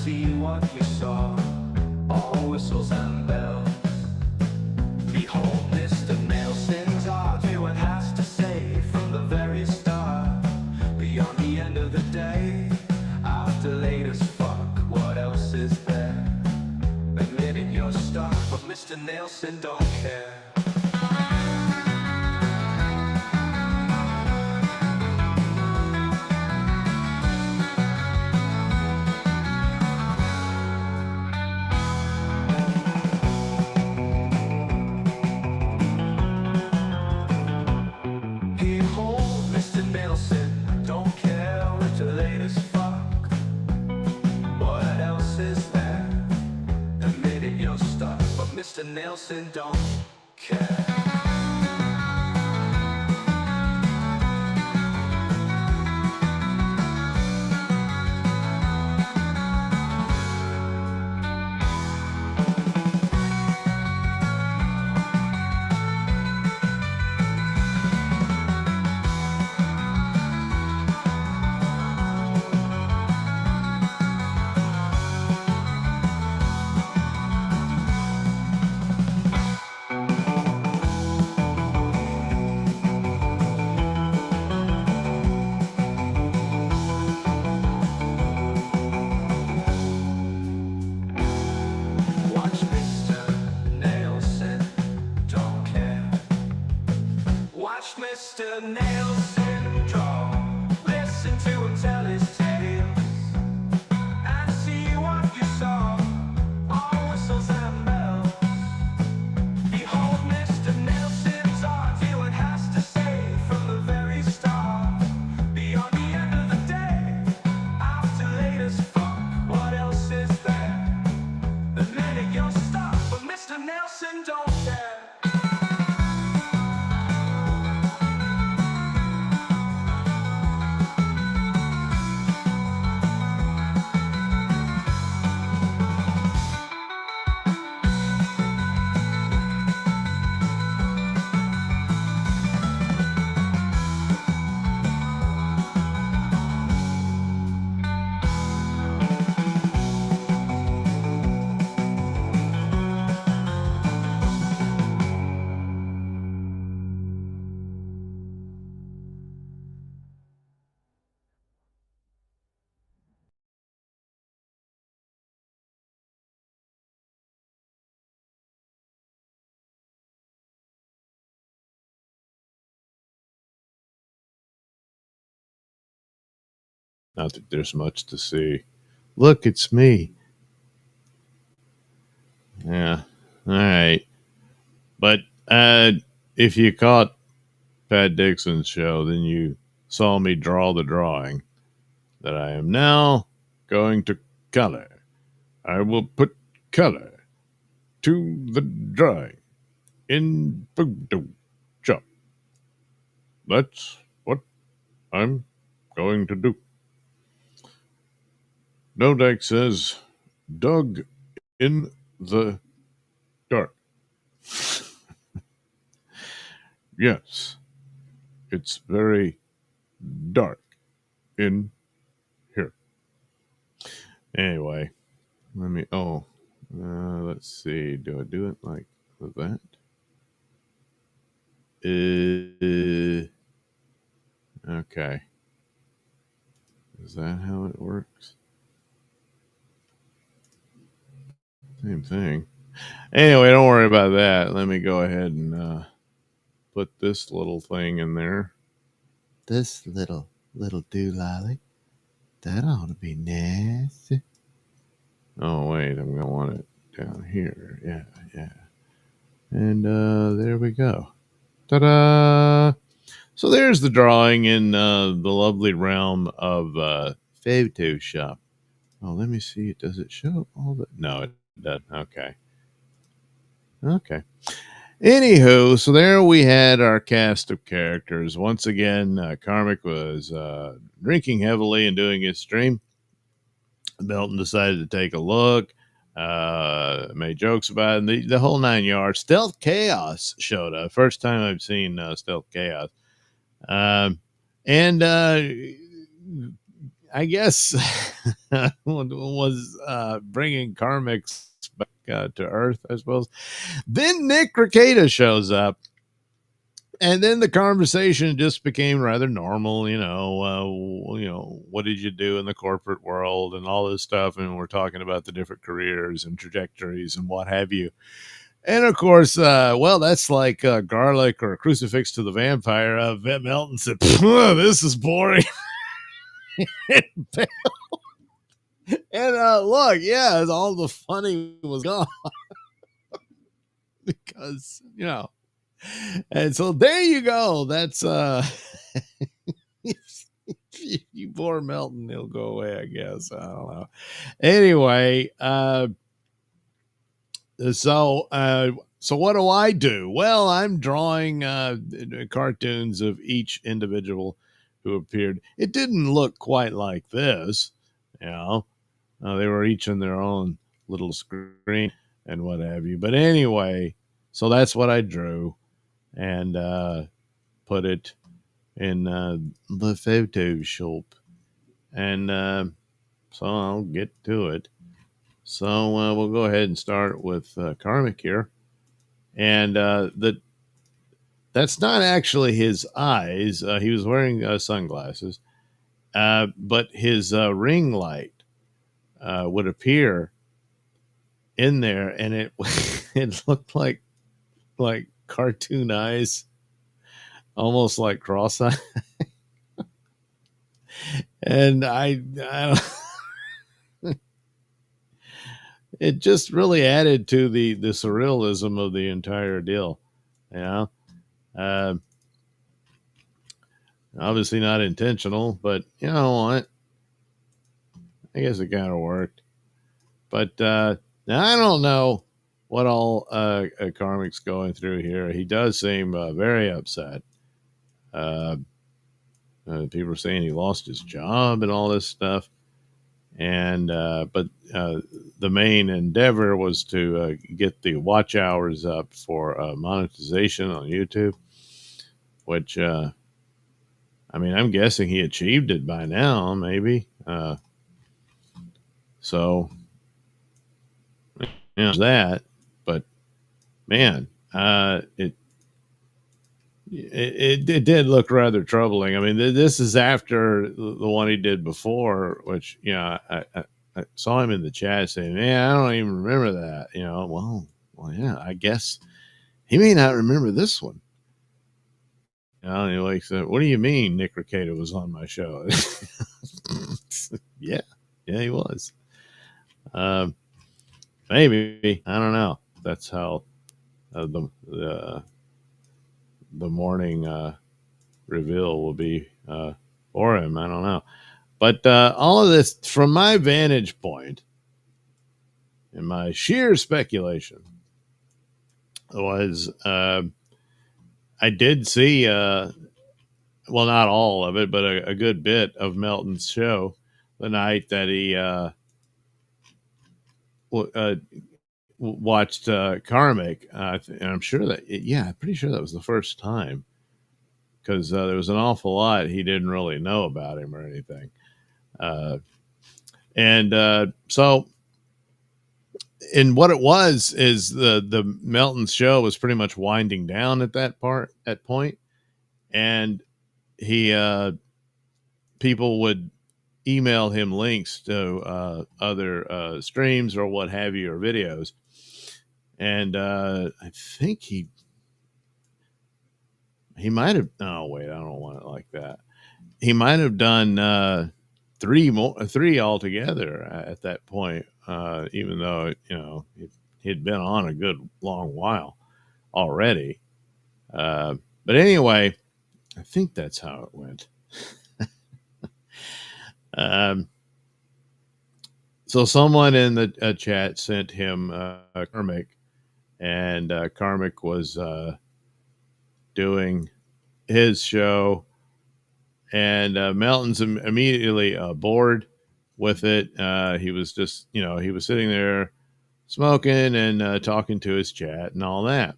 see what you saw, all whistles and bells. Behold, Mr. Nailsin's art, do what has to say from the very start. Beyond the end of the day, after latest fuck, what else is there? Admitting you're stuck, but Mr. Nailsin don't care. Behold, Mr. Nailsin don't care with the latest fuck. What else is there? Admitting you're stuck, but Mr. Nailsin don't care. Watch Mr. Nailsin don't care. Watch Mr. Nailsin draw. Listen to him tell his tales, and see what you saw, all whistles and bells. Behold, Mr. Nailsin's art, hear what has to say from the very start. Beyond the end of the day, after latest fuck, what else is there? The minute you're stuck, but Mr. Nailsin don't care. Not that there's much to see. Look, it's me. Yeah. All right. But if you caught Pat Dixon's show, then you saw me draw the drawing that I am now going to color. I will put color to the drawing in Photoshop. That's what I'm going to do. No Deck says, Doug in the dark. Yes, it's very dark in here. Anyway, let's see. Do I do it like that? Okay. Is that how it works? Same thing. Anyway, don't worry about that. Let me go ahead and put this little thing in there. This little doolally. That ought to be nasty. Oh, wait. I'm going to want it down here. Yeah. And there we go. Ta-da! So there's the drawing in the lovely realm of Photoshop. Oh, let me see. Does it show all the... No, it doesn't. Okay. Anywho, so there we had our cast of characters. Once again, Karmic was drinking heavily and doing his stream. Belton decided to take a look, made jokes about it, and the whole 9 yards. Stealth Chaos showed up. First time I've seen Stealth Chaos. And I guess was bringing KarmicX back to Earth, I suppose. Then Nick Rekieta shows up, and then the conversation just became rather normal. What did you do in the corporate world and all this stuff, and we're talking about the different careers and trajectories and what have you. And of course, that's like garlic or a crucifix to the vampire. Vet Melton said, "This is boring." And look, yeah, all the funny was gone because and so there you go. That's if you bore Melton, he'll go away, I guess. I don't know. Anyway, so what do I do? Well, I'm drawing cartoons of each individual who appeared. It didn't look quite like this, you know. They were each in their own little screen and what have you. But anyway, so that's what I drew and put it in the Photoshop. And so I'll get to it. So we'll go ahead and start with Karmic here. And that's not actually his eyes. He was wearing sunglasses, but his ring light would appear in there, and it it looked like cartoon eyes, almost like cross eyes. And I don't, it just really added to the surrealism of the entire deal. Uh, Obviously not intentional, but you know what? I guess it kind of worked. But now I don't know what all Karmic's going through here. He does seem very upset. People are saying he lost his job and all this stuff. And but the main endeavor was to get the watch hours up for monetization on YouTube, which I'm guessing he achieved it by now, maybe. So that, but man, it did look rather troubling. I mean, this is after the one he did before, which I saw him in the chat saying, "Man, I don't even remember that." Well, yeah, I guess he may not remember this one. And he like said, "What do you mean Nick Rekieta was on my show?" yeah, he was. Maybe, I don't know. That's how the morning reveal will be for him. I don't know. But all of this, from my vantage point, and my sheer speculation, was I did see, well, not all of it, but a good bit of Melton's show the night that he watched Karmic. And I'm sure that, I'm pretty sure that was the first time, because there was an awful lot he didn't really know about him or anything. So, and what it was is the Melton show was pretty much winding down at that point, and he people would email him links to other streams or what have you, or videos, and I think he might have. Oh wait, I don't want it like that. He might have done three altogether at that point, even though he'd been on a good long while already. But anyway, I think that's how it went. So someone in the chat sent him Karmic, and Karmic was doing his show, and Melton's immediately bored with it. He was just, he was sitting there smoking and talking to his chat and all that.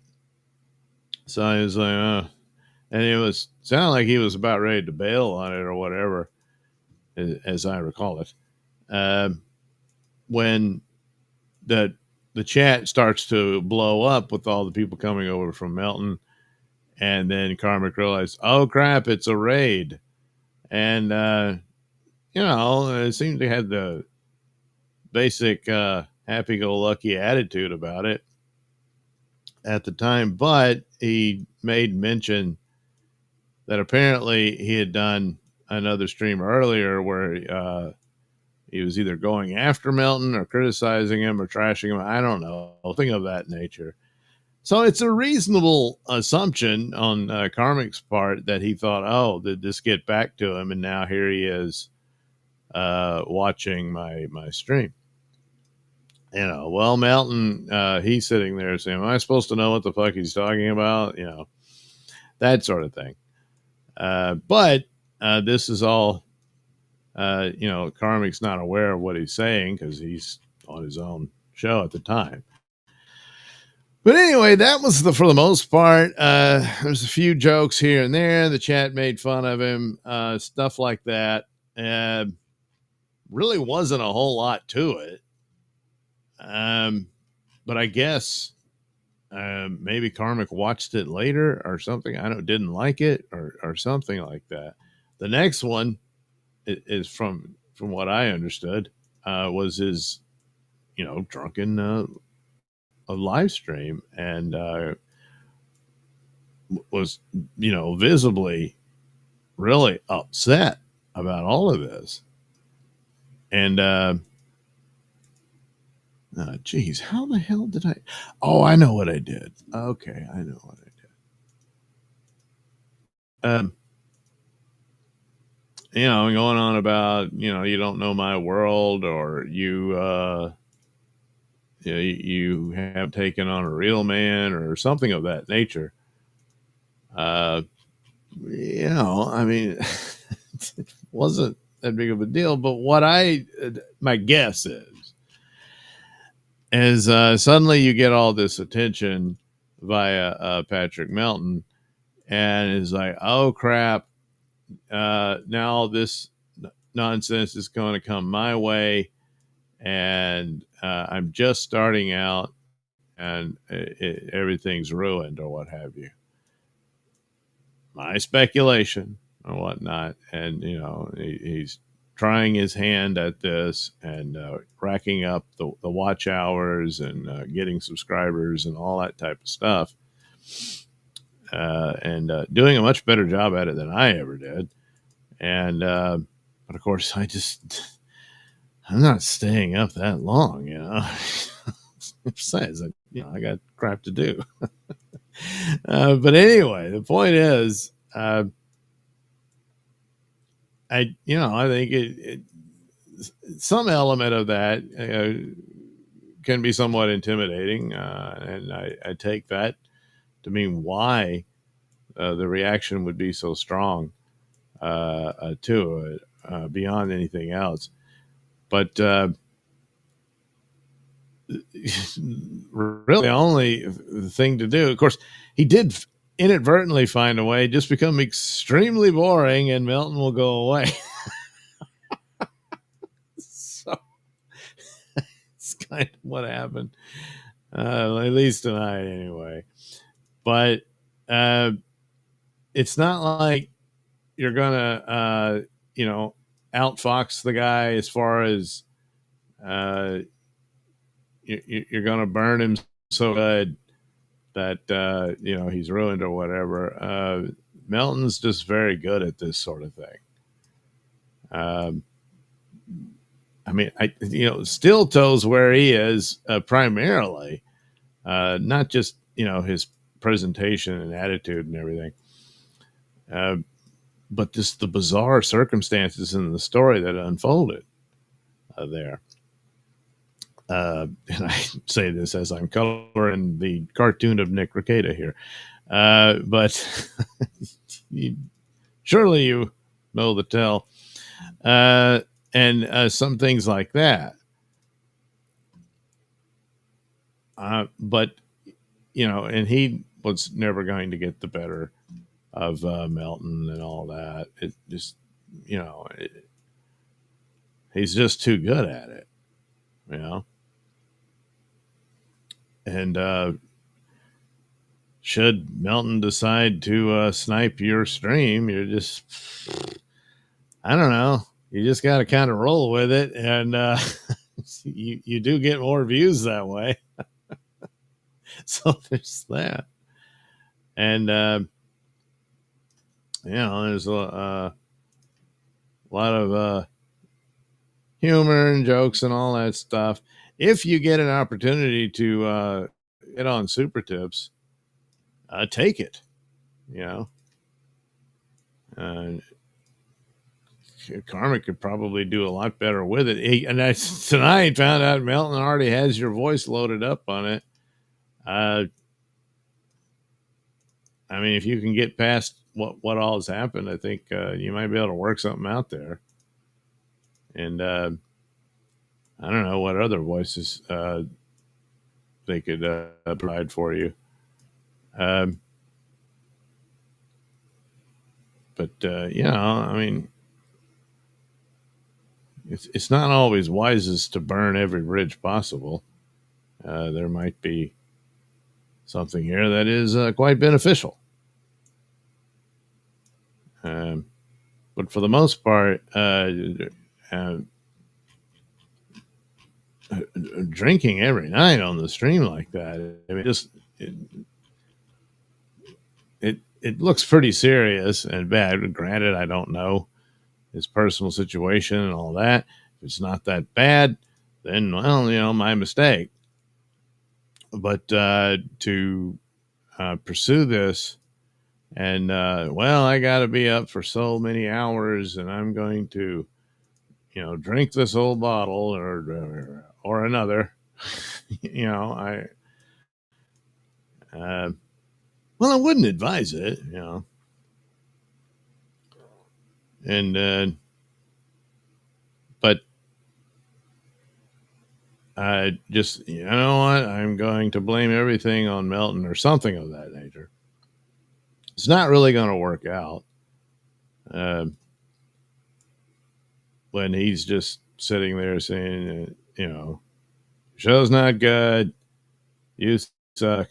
So I was like, and it was sounded like he was about ready to bail on it or whatever. as I recall it. When the chat starts to blow up with all the people coming over from Melton, and then Karmic realized, oh crap, it's a raid. And it seemed to have the basic happy-go-lucky attitude about it at the time, but he made mention that apparently he had done another stream earlier where he was either going after Melton or criticizing him or trashing him. I don't know, something of that nature. So it's a reasonable assumption on Karmic's part that he thought, oh, did this get back to him? And now here he is watching my stream. Well, Melton, he's sitting there saying, am I supposed to know what the fuck he's talking about? That sort of thing. But this is all, Karmic's not aware of what he's saying because he's on his own show at the time. But anyway, that was for the most part. There's a few jokes here and there. The chat made fun of him, stuff like that. Really wasn't a whole lot to it. But I guess maybe Karmic watched it later or something. I didn't like it or something like that. The next one is from what I understood, was his, drunken a live stream, and was visibly really upset about all of this. And geez, how the hell did I know what I did. Okay, I know what I did. Going on about, you don't know my world, or you have taken on a real man, or something of that nature. I mean, it wasn't that big of a deal, but my guess is suddenly you get all this attention via Patrick Melton, and it's like, oh crap, now this nonsense is going to come my way, and I'm just starting out, and everything's ruined, or what have you. My speculation or whatnot. And he's trying his hand at this, and racking up the watch hours, and getting subscribers and all that type of stuff, and doing a much better job at it than I ever did. And but of course, I'm not staying up that long, Besides, I got crap to do. But anyway, the point is, I think some element of that can be somewhat intimidating, and I take that to mean why the reaction would be so strong to it, beyond anything else. But really, the only thing to do, of course, he did inadvertently find a way, just become extremely boring, and Melton will go away. So it's kind of what happened, at least tonight, anyway. But it's not like you're gonna, outfox the guy as far as you're gonna burn him so good that he's ruined or whatever. Melton's just very good at this sort of thing. I mean, still toes where he is, primarily, not just his presentation and attitude and everything, but just the bizarre circumstances in the story that unfolded there. And I say this as I'm coloring the cartoon of Nick Rekieta here, but surely you know the tell, and some things like that. But and he was never going to get the better of Melton and all that. It just He's just too good at it, you know. And should Melton decide to snipe your stream, you're just, I don't know. You just got to kind of roll with it, and you do get more views that way. So there's that, and there's a lot of humor and jokes and all that stuff. If you get an opportunity to get on Super Tips, take it. You know, uh, Karmic could probably do a lot better with it. Tonight found out Melton already has your voice loaded up on it. I mean, if you can get past what all has happened, I think you might be able to work something out there. And I don't know what other voices they could provide for you. But I mean, it's not always wisest to burn every bridge possible. There might be something here that is quite beneficial. But for the most part, drinking every night on the stream like that, I mean, just it looks pretty serious and bad. Granted, I don't know his personal situation and all that. If it's not that bad, then, well, my mistake. But to pursue this and, I got to be up for so many hours and I'm going to, drink this whole bottle or another, I wouldn't advise it, and, but I just, what? I'm going to blame everything on Melton or something of that nature. It's not really going to work out when he's just sitting there saying, show's not good, you suck,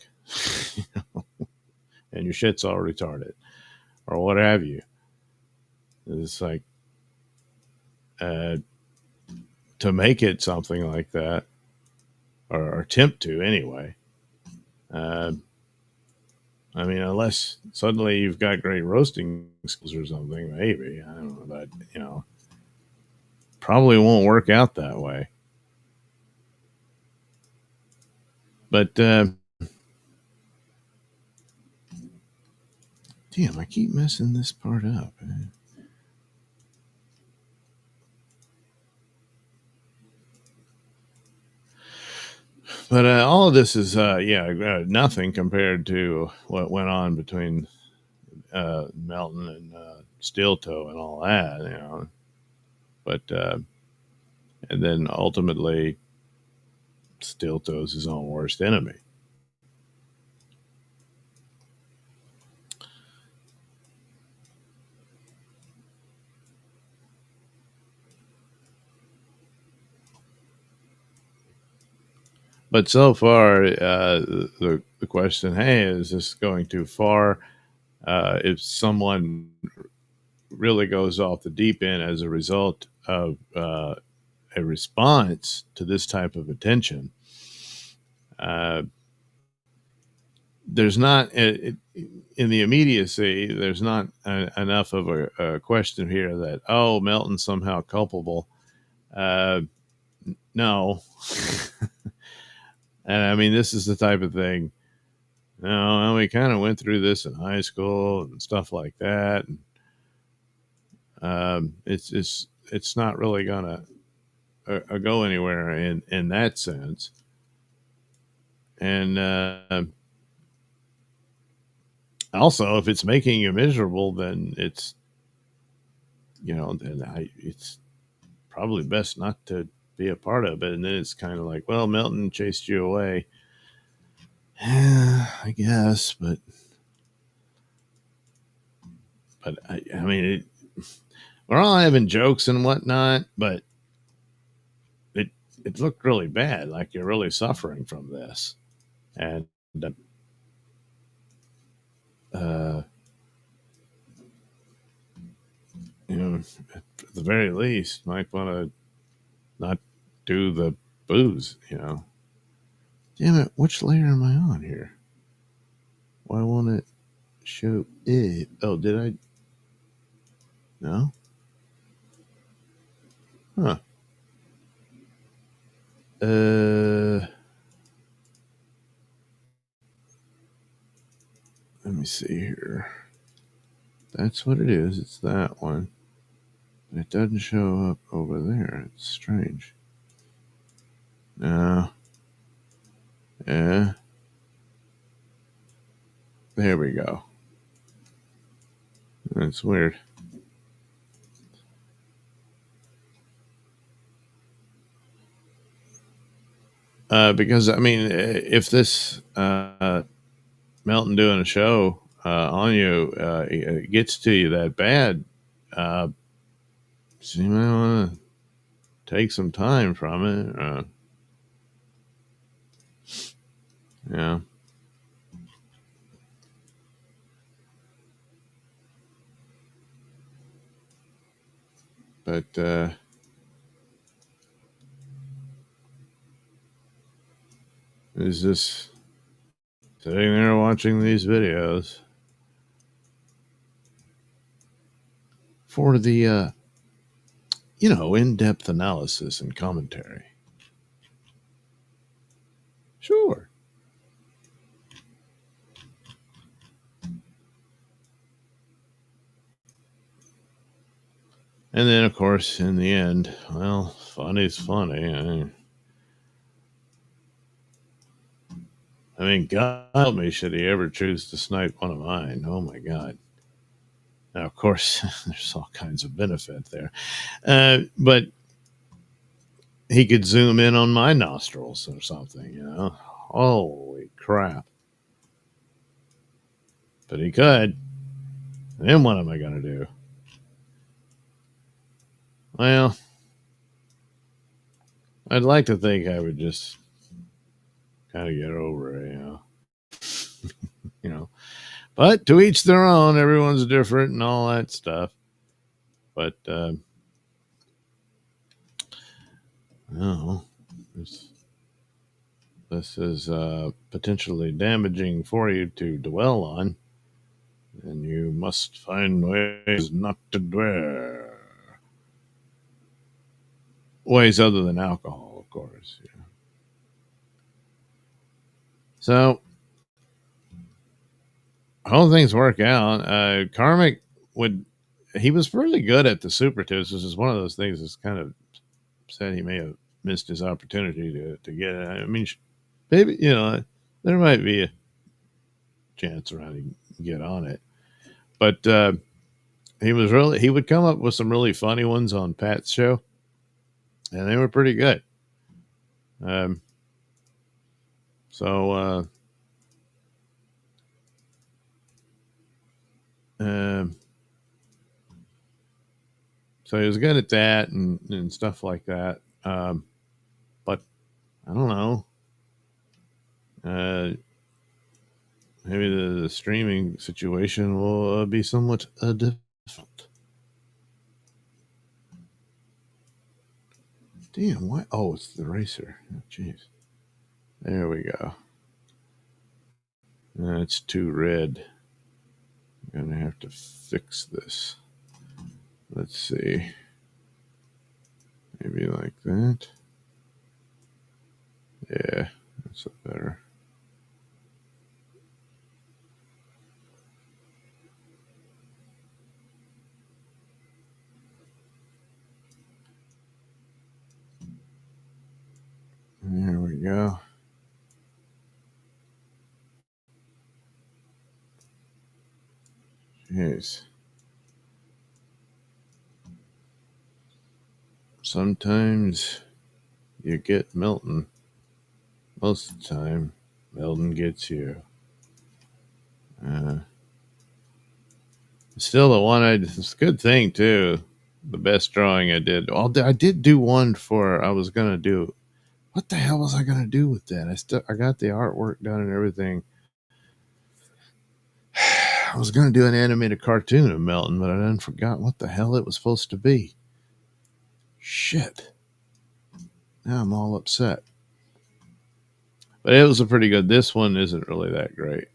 and your shit's all retarded, or what have you. It's like, to make it something like that, or attempt to anyway. I mean, unless suddenly you've got great roasting skills or something, maybe. I don't know, but probably won't work out that way. But damn, I keep messing this part up. But all of this is, nothing compared to what went on between Melton and Steel Toe and all that, But and then ultimately, Steel Toe's his own worst enemy. But so far, the question, hey, is this going too far? If someone really goes off the deep end as a result of a response to this type of attention, there's not, in the immediacy, there's not enough of a question here that, oh, Melton's somehow culpable. No. And I mean, this is the type of thing, we kind of went through this in high school and stuff like that. And it's not really gonna go anywhere in that sense. And also, if it's making you miserable, then it's it's probably best not to be a part of it. And then it's kind of like, well, Melton chased you away. I guess, but I mean, we're all having jokes and whatnot, but it looked really bad, like you're really suffering from this. And uh, you know, at the very least, might want to not do the booze. Damn it! Which layer am I on here? Why won't it show it? Oh, did I? No. Huh. Let me see here. That's what it is. It's that one. But it doesn't show up over there. It's strange. No. Yeah. There we go. That's weird. Because I mean, if this Melton doing a show on you it gets to you that bad, so you might want to take some time from it. Yeah. But is this sitting there watching these videos for the in-depth analysis and commentary? Sure. And then, of course, in the end, well, funny's funny. I mean, God help me, should he ever choose to snipe one of mine? Oh my God. Now, of course, there's all kinds of benefit there. But he could zoom in on my nostrils or something. Holy crap. But he could. Then what am I going to do? Well, I'd like to think I would just kind of get over it. But to each their own. Everyone's different and all that stuff. But no, this is potentially damaging for you to dwell on, and you must find ways not to dwell. Ways other than alcohol, of course. So, I hope things work out. Karmic he was really good at the super tips. This is one of those things that's kind of said he may have missed his opportunity to get it. I mean, maybe, there might be a chance around he can get on it. But he would come up with some really funny ones on Pat's show, and they were pretty good. So he was good at that and stuff like that. But I don't know. Maybe the streaming situation will be somewhat different. Damn, what? Oh, it's the racer. Oh, jeez. There we go. It's too red. I'm going to have to fix this. Let's see. Maybe like that. Yeah, that's better. There we go. Jeez. Sometimes you get Milton. Most of the time, Milton gets you. Still, it's a good thing too. The best drawing I did. I did do one for. I was gonna do what the hell was I going to do with that? I got the artwork done and everything. I was going to do an animated cartoon of Melton, but I then forgot what the hell it was supposed to be. Shit. Now I'm all upset. But it was a pretty good. This one isn't really that great.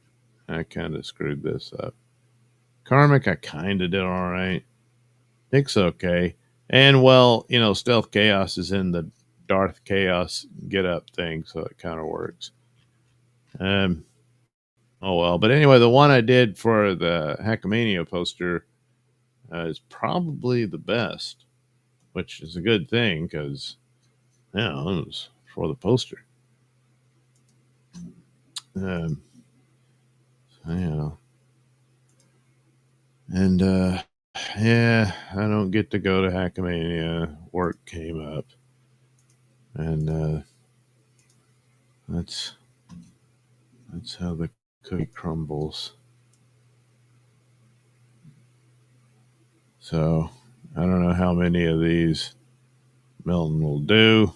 I kind of screwed this up. Karmic, I kind of did all right. Nick's okay. And, well, Stealth Chaos is in the Darth Chaos get up thing, so it kind of works. Oh, well. But anyway, the one I did for the Hackamania poster is probably the best, which is a good thing because, it was for the poster. Um, And, yeah, I don't get to go to Hackamania. Work came up. And that's how the cookie crumbles. So I don't know how many of these Milton will do.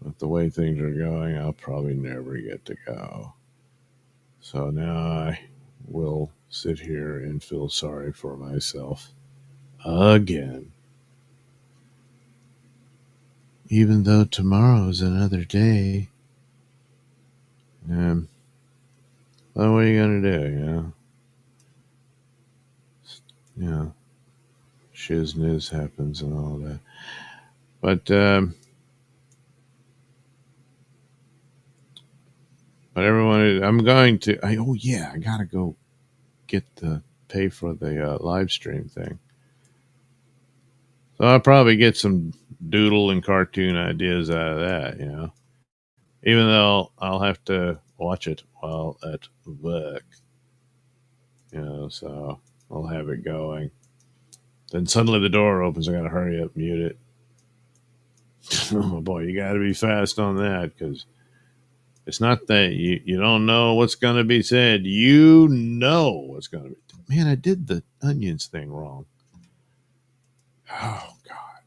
But the way things are going, I'll probably never get to go. So now I will sit here and feel sorry for myself again. Even though tomorrow is another day. Well, what are you going to do, Shizness happens and all that. But everyone, I'm going to, I got to go pay for the live stream thing. So I'll probably get some doodle and cartoon ideas out of that, even though I'll have to watch it while at work, so I'll have it going. Then suddenly the door opens. I got to hurry up, mute it. Oh boy, you got to be fast on that because it's not that you don't know what's going to be said. You know what's going to be. Man, I did the onions thing wrong. Oh God,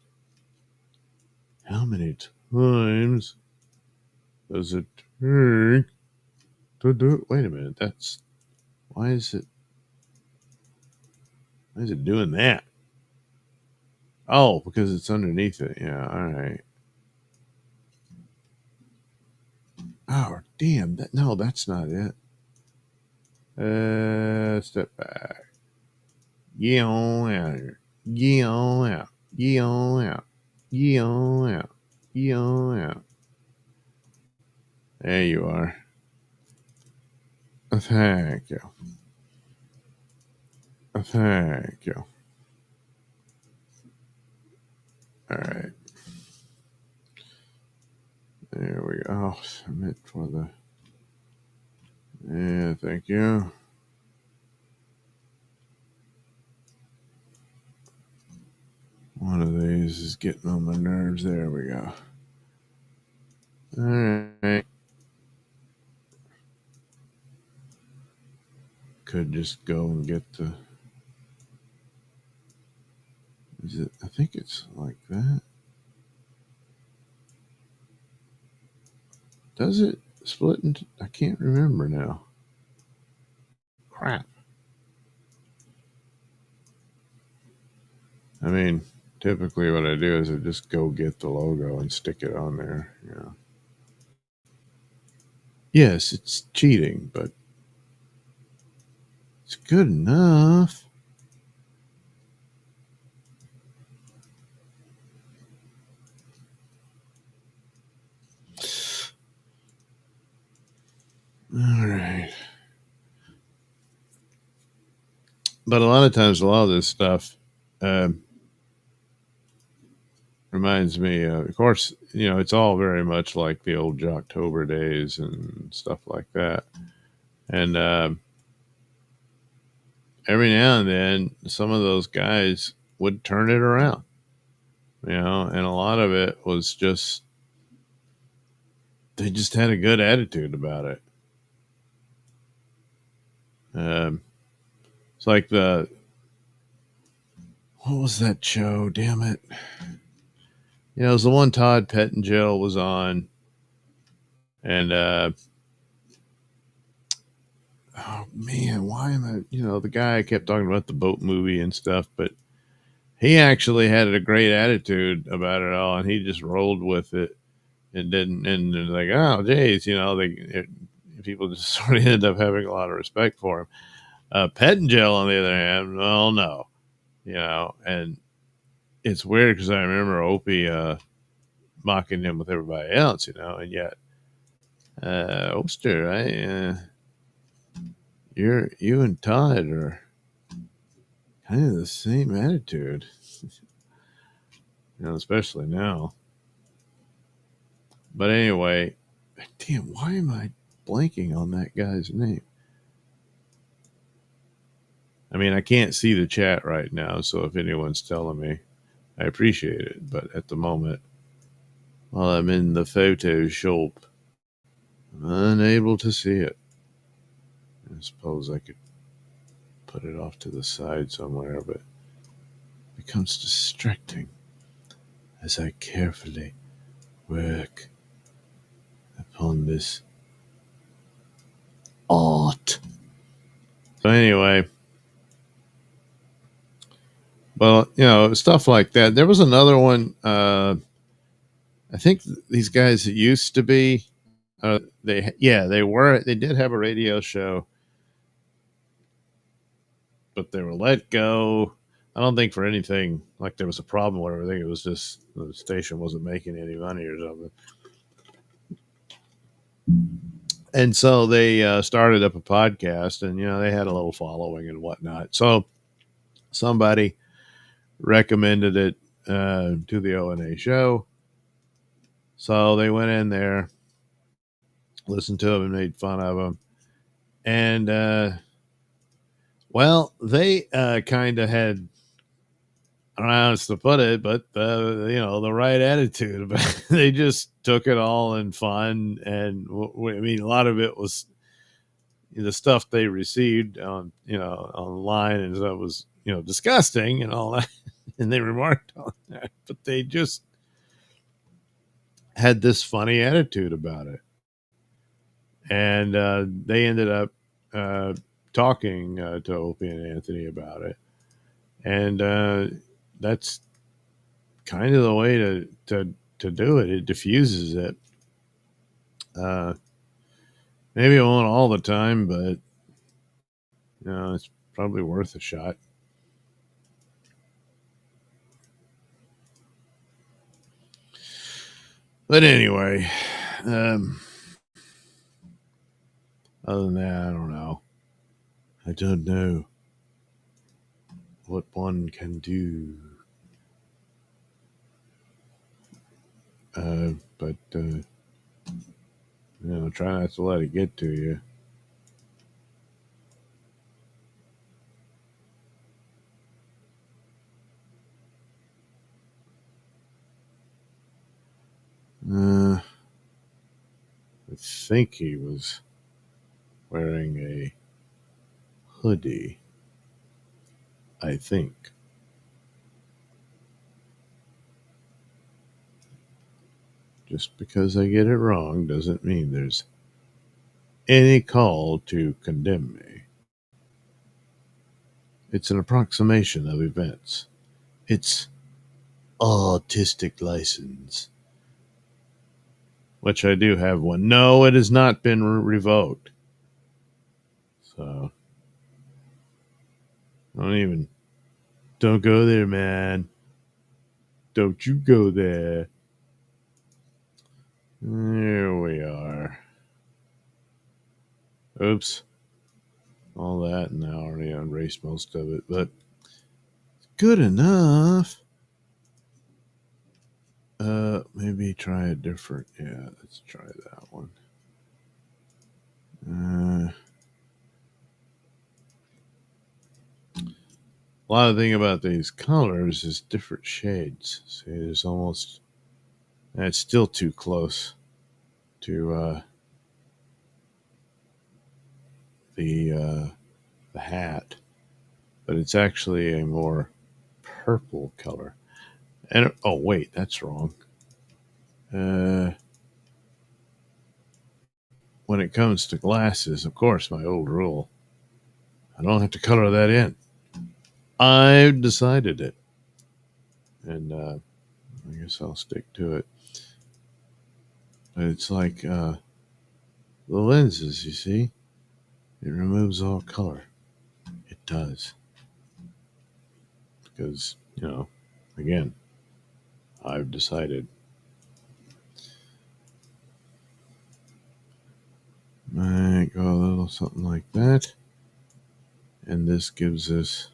how many times does it take to do it? Wait a minute. Why is it doing that? Oh, because it's underneath it. Yeah, all right. Oh, damn. No, that's not it. Step back. Get on out here. Get on out. Get on out. Get on out. Get on out. There you are. Thank you. Thank you. All right. There we go. Oh, submit for the. Yeah, thank you. One of these is getting on my nerves. There we go. All right. Could just go and get the. Is it? I think it's like that. Does it split into? I can't remember now. Crap. I mean, typically what I do is I just go get the logo and stick it on there. Yes, it's cheating, but it's good enough. All right. But a lot of times, a lot of this stuff reminds me, of course, it's all very much like the old Jocktober days and stuff like that. And every now and then, some of those guys would turn it around, and a lot of it was just, they just had a good attitude about it. It's like what was that show? Damn it. You know, it was the one Todd Pettengill was on. And, oh man, why am I, you know, the guy kept talking about the boat movie and stuff, but he actually had a great attitude about it all, and he just rolled with it and didn't, and they're like, oh, geez, you know, people just sort of ended up having a lot of respect for him. Pettengill, on the other hand, well, no, you know, and it's weird because I remember Opie mocking him with everybody else, you know, and yet, Oster, you and Todd are kind of the same attitude, you know, especially now. But anyway, damn, why am I blanking on that guy's name? I mean, I can't see the chat right now, so if anyone's telling me, I appreciate it. But at the moment, while I'm in the Photoshop, I'm unable to see it. I suppose I could put it off to the side somewhere, but it becomes distracting as I carefully work upon this art. So anyway, well, you know, stuff like that. There was another one. I think these guys that used to be, they did have a radio show, but they were let go. I don't think for anything like there was a problem or everything. It was just the station wasn't making any money or something. And so they started up a podcast, and you know they had a little following and whatnot. So somebody recommended it to the O&A show. So they went in there, listened to him, and made fun of him. And well, they kind of had, I don't know how else to put it, but you know, the right attitude. But they just took it all in fun, and I mean, a lot of it was the stuff they received on, you know, online, and that was, you know, disgusting and all that. And they remarked on that, but they just had this funny attitude about it, and they ended up talking to Opie and Anthony about it, and that's kind of the way to do it. It diffuses it. Maybe it won't all the time, but you know, it's probably worth a shot. But anyway, other than that, I don't know. I don't know what one can do. But you know, try not to let it get to you. I think he was wearing a hoodie. I think. Just because I get it wrong doesn't mean there's any call to condemn me. It's an approximation of events. It's artistic license. Which I do have one. No, it has not been revoked. So, don't go there, man. Don't you go there. There we are. Oops. All that, and I already erased most of it, but good enough. Maybe try a different. Yeah, let's try that one. A lot of the thing about these colors is different shades. See, there's almost. It's still too close to the hat, but it's actually a more purple color. And oh wait, that's wrong. When it comes to glasses, of course, my old rule, I don't have to color that in. I've decided it, and I guess I'll stick to it. But it's like the lenses, you see, it removes all color. It does. Because, again, I've decided. Might go a little something like that. And this gives us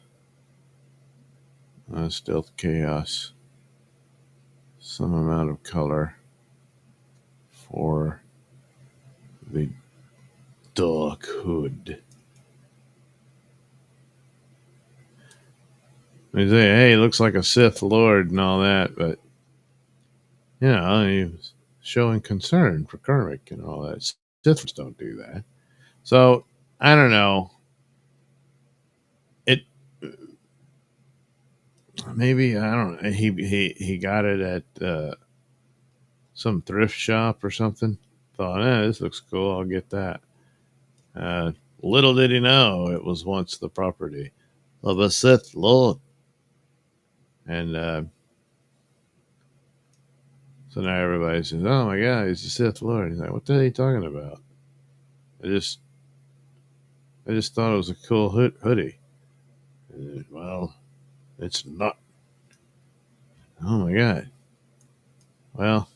Stealth Chaos some amount of color for the dark hood. They say, hey, it looks like a Sith Lord and all that, but, he was showing concern for Karmic and all that. Sith Lords don't do that. So, I don't know. It maybe, I don't know. He got it at some thrift shop or something. Thought, this looks cool. I'll get that. Little did he know it was once the property of a Sith Lord. And so now everybody says, oh my God, he's a Sith Lord. He's like, what the hell are you talking about? I just thought it was a cool hoodie. Well, it's not. Oh my God. Well,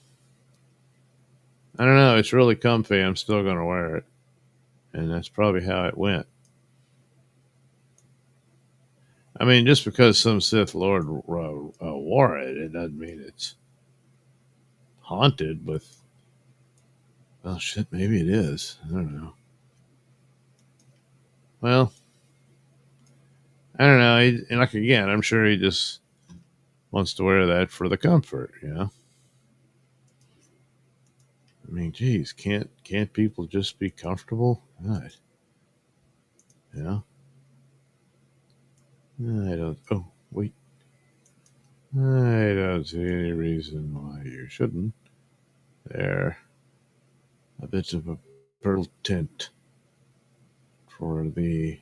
I don't know. It's really comfy. I'm still going to wear it. And that's probably how it went. I mean, just because some Sith Lord wore it, it doesn't mean it's haunted with. Well, shit, maybe it is. I don't know. Well, I don't know. And like again, I'm sure he just wants to wear that for the comfort, I mean, geez, can't people just be comfortable? God. I don't. Oh, wait. I don't see any reason why you shouldn't. There, a bit of a purple tint for the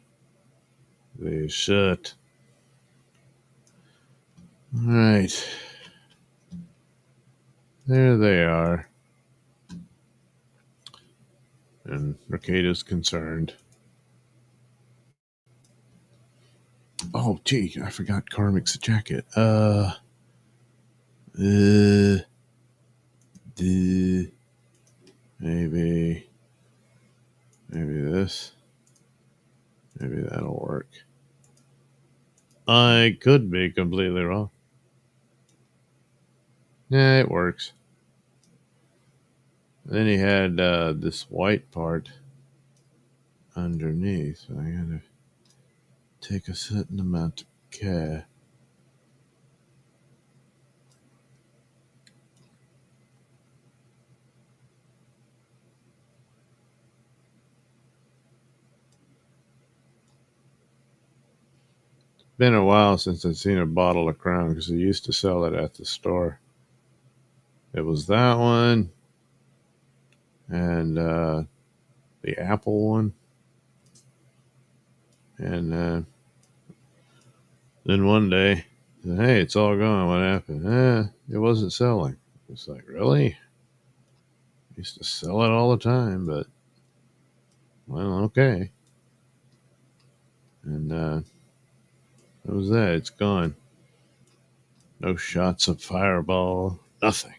shirt. All right, there they are. And Mercado's concerned. Oh, gee, I forgot KarmicX jacket. Maybe this. Maybe that'll work. I could be completely wrong. Yeah, it works. Then he had this white part underneath. So I gotta take a certain amount of care. Been a while since I've seen a bottle of Crown because they used to sell it at the store. It was that one and the Apple one. And then one day, hey, it's all gone. What happened? It wasn't selling. It's like, really? I used to sell it all the time, but, well, okay. And that was that. It's gone. No shots of Fireball. Nothing.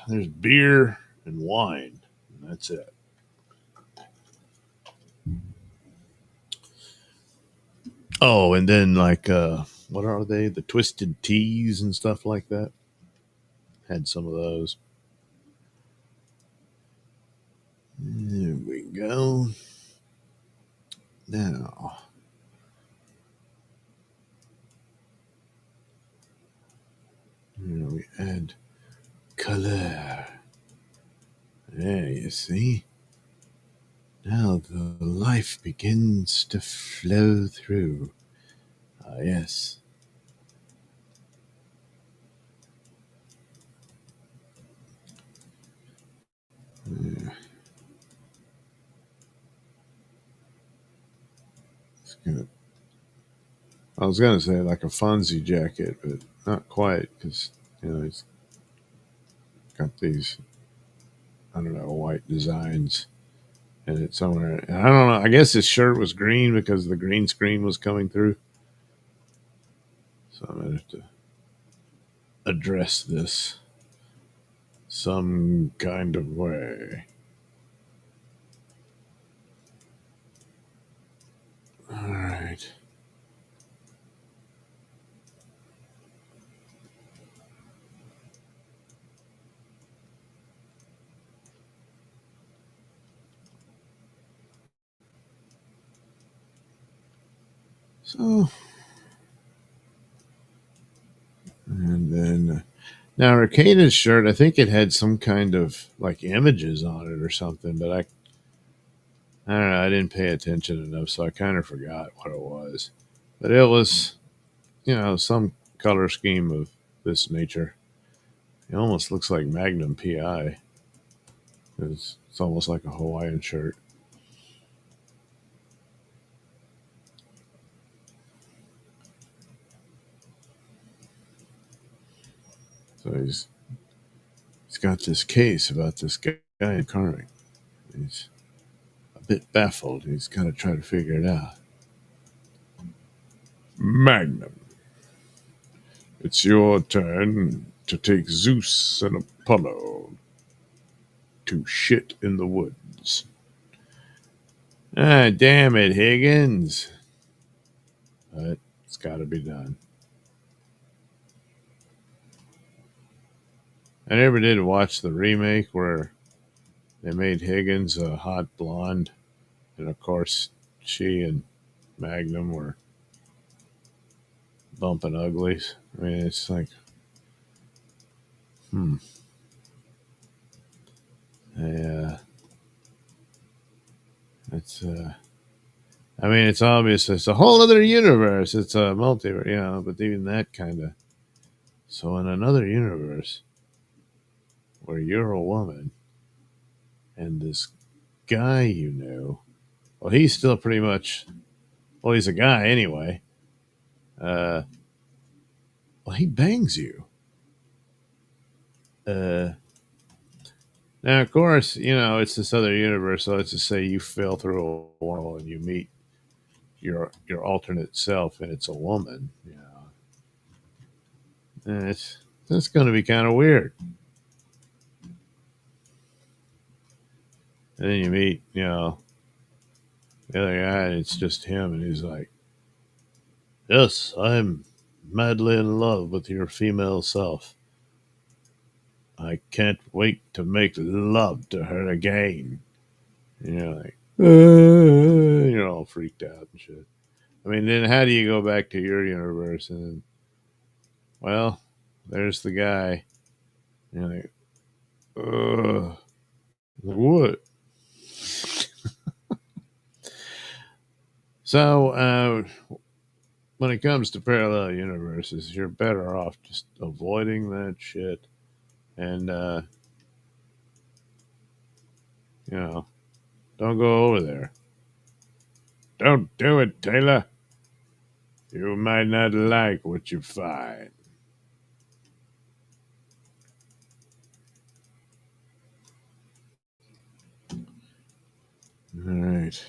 There's beer and wine. And that's it. Oh, and then like what are they? The twisted teas and stuff like that. Had some of those. There we go. Now, we add color. There, you see. Now the life begins to flow through. Yes. Yeah, it's good. I was gonna say like a Fonzie jacket, but not quite because he's got these I don't know white designs in it somewhere. And I don't know. I guess his shirt was green because the green screen was coming through. So I'm gonna have to address this some kind of way. All right. So and then now Arcada's shirt, I think it had some kind of like images on it or something, but I don't know. I didn't pay attention enough, so I kind of forgot what it was. But it was, some color scheme of this nature. It almost looks like Magnum PI. It's almost like a Hawaiian shirt. So he's got this case about this guy in Karmik. He's a bit baffled. He's got to try to figure it out. Magnum, it's your turn to take Zeus and Apollo to shit in the woods. Ah, damn it, Higgins. But it's got to be done. I never did watch the remake where they made Higgins a hot blonde, and of course, she and Magnum were bumping uglies. I mean, it's like, hmm. Yeah, it's I mean, it's obvious. It's a whole other universe. It's a multiverse, but even that kind of. So, in another universe where you're a woman and this guy well, he's still pretty much, well, he's a guy anyway. Uh, well, he bangs you. Uh, Now, of course, it's this other universe. So let's just say you fell through a wall and you meet your alternate self, and it's a woman. And that's going to be kind of weird. And then you meet, the other guy, and it's just him, and he's like, "Yes, I'm madly in love with your female self. I can't wait to make love to her again." And you're like, you're all freaked out and shit. I mean, then how do you go back to your universe and then, well, there's the guy. And you're like, ugh, what? So, when it comes to parallel universes, you're better off just avoiding that shit and, you know, don't go over there. Don't do it, Taylor. You might not like what you find. All right.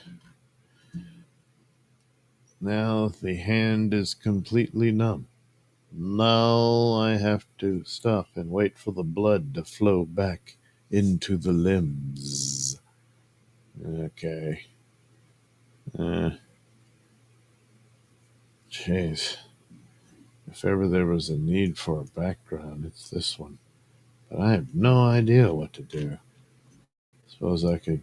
Now the hand is completely numb. Now I have to stop and wait for the blood to flow back into the limbs. Okay. Uh, Jeez. If ever there was a need for a background, it's this one. But I have no idea what to do. Suppose I could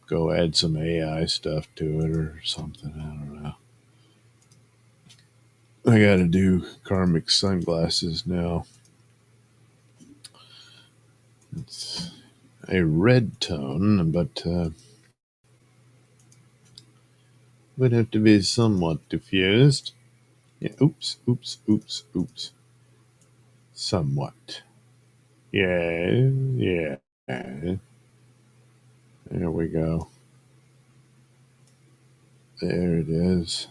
go add some AI stuff to it or something. I don't know. I got to do Karmic sunglasses now. It's a red tone, but would have to be somewhat diffused. Yeah, oops, oops, oops, oops. Somewhat. Yeah, yeah. There we go. There it is.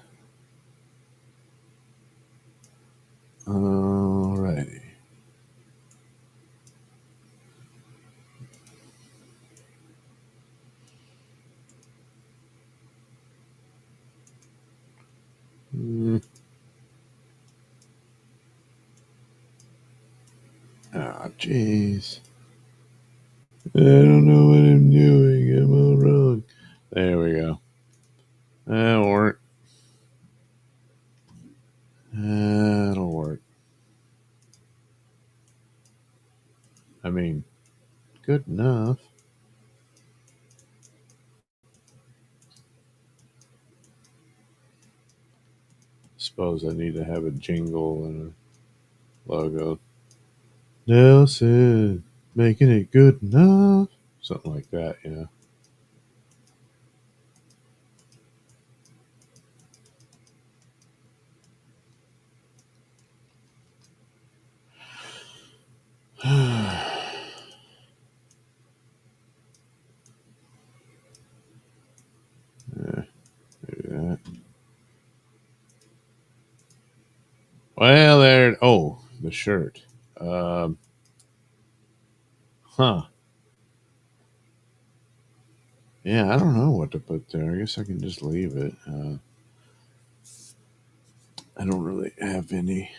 Alrighty. Oh, jeez. I don't know what I'm doing. I'm all wrong. There we go. That'll work. That'll work. I mean, good enough. Suppose I need to have a jingle and a logo. Nailsin, making it good enough. Something like that, you know. Yeah, maybe that. Well, there. Oh, the shirt. Um, huh. Yeah, I don't know what to put there. I guess I can just leave it. I don't really have any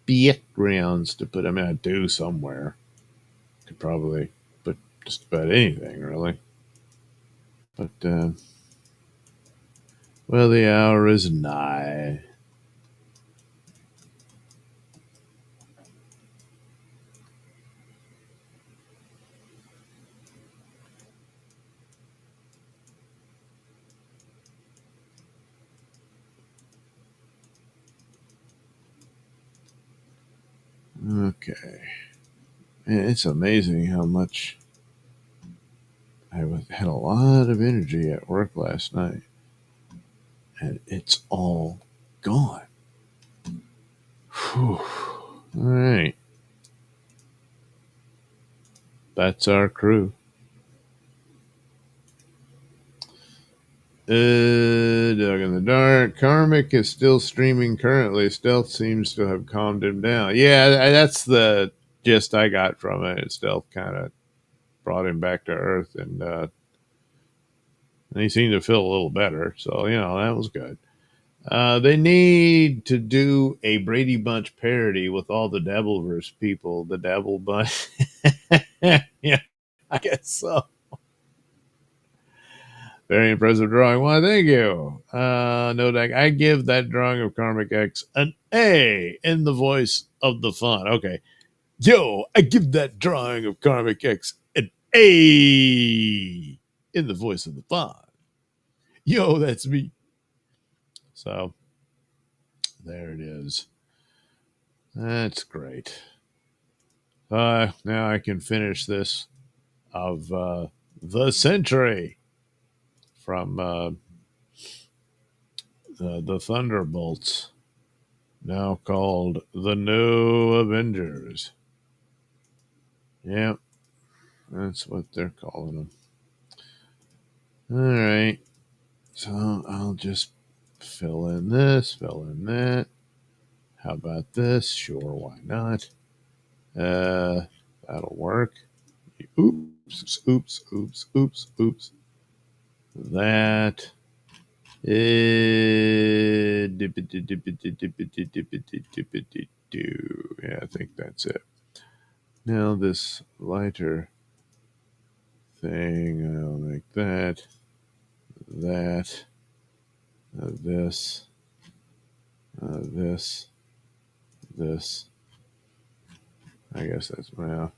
backgrounds to put. I mean, I do somewhere. Could probably put just about anything, really. But, well, the hour is nigh. Okay. And it's amazing how much had a lot of energy at work last night, and it's all gone. Whew. All right. That's our crew. Dog in the Dark. Karmic is still streaming currently. Stealth seems to have calmed him down. Yeah, that's the gist I got from it. Stealth kind of brought him back to earth, and he seemed to feel a little better. So, that was good. They need to do a Brady Bunch parody with all the Dabbleverse people. The Dabble Bunch. Yeah, I guess so. Very impressive drawing. Why, thank you. No, I give that drawing of KarmicX an A in the voice of the fun. Okay. Yo, I give that drawing of KarmicX an A in the voice of the fun. Yo, that's me. So, there it is. That's great. Now I can finish this of the century from the Thunderbolts, now called the New Avengers. Yep, that's what they're calling them. All right, so I'll just fill in this, fill in that. How about this? Sure, why not? That'll work. Oops, oops, oops, oops, oops. That. Yeah, I think that's it. Now this lighter thing, I'll make that, this, this. I guess that's, well,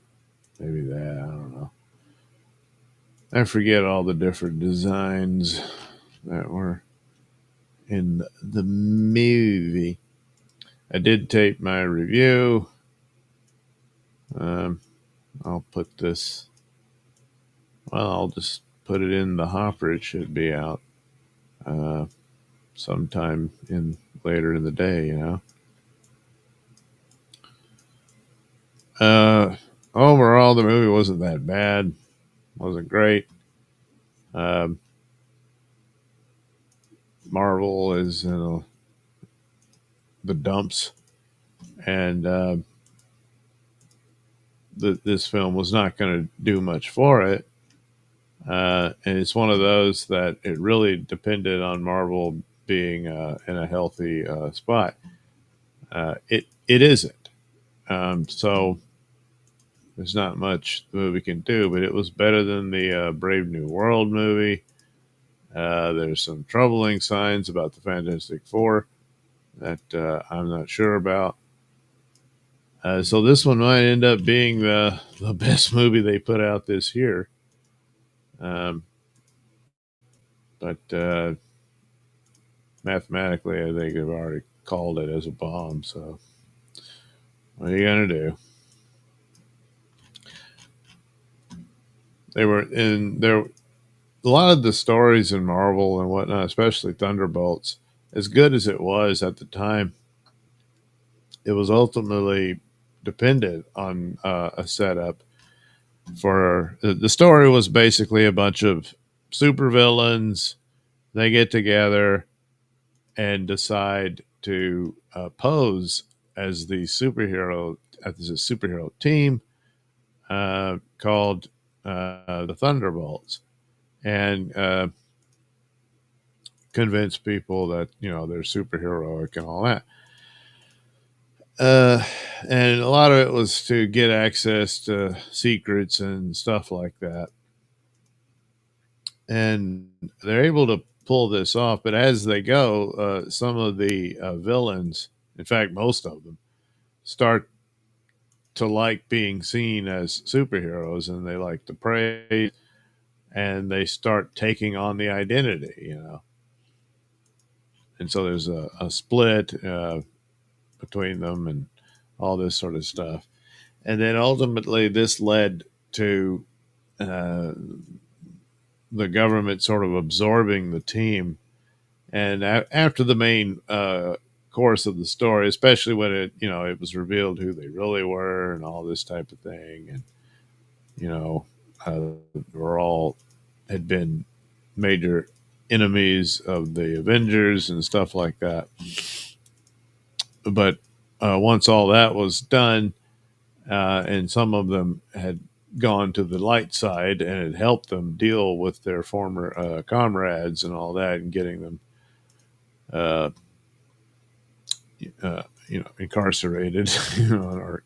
maybe that, I don't know. I forget all the different designs that were in the movie. I did tape my review. I'll put this, well, I'll just put it in the hopper. It should be out. sometime in later in the day, you know. Uh, Overall, the movie wasn't that bad. Wasn't great. Um, Marvel is in the dumps, and this film was not going to do much for it. And it's one of those that it really depended on Marvel being in a healthy spot. It isn't. So there's not much the movie can do, but it was better than the Brave New World movie. There's some troubling signs about the Fantastic Four that I'm not sure about. So this one might end up being the best movie they put out this year. Um, but mathematically, I think they've already called it as a bomb. So what are you gonna do? They were in there. A lot of the stories in Marvel and whatnot, especially Thunderbolts, as good as it was at the time, it was ultimately dependent on a setup for the story was basically a bunch of supervillains. They get together and decide to pose as the superhero team called the Thunderbolts, and convince people that they're superheroic and all that. Uh, and a lot of it was to get access to secrets and stuff like that. And they're able to pull this off, but as they go, some of the villains, in fact, most of them, start to like being seen as superheroes, and they like to praise, and they start taking on the identity. And so there's a split between them and all this sort of stuff. And then ultimately, this led to uh, the government sort of absorbing the team. And after the main course of the story, especially when it was revealed who they really were and all this type of thing, and you know, were all had been major enemies of the Avengers and stuff like that. But once all that was done, and some of them had gone to the light side, and it helped them deal with their former comrades and all that, and getting them, uh, incarcerated, or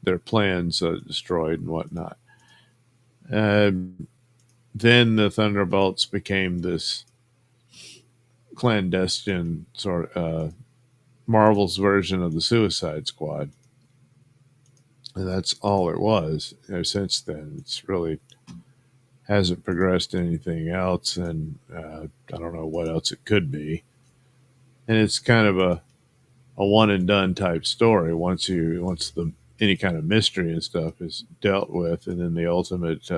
their plans destroyed and whatnot. Then the Thunderbolts became this clandestine sort of Marvel's version of the Suicide Squad, and that's all it was. Since then, it's really hasn't progressed to anything else, and I don't know what else it could be. And it's kind of a one and done type story. Once the any kind of mystery and stuff is dealt with, and then the ultimate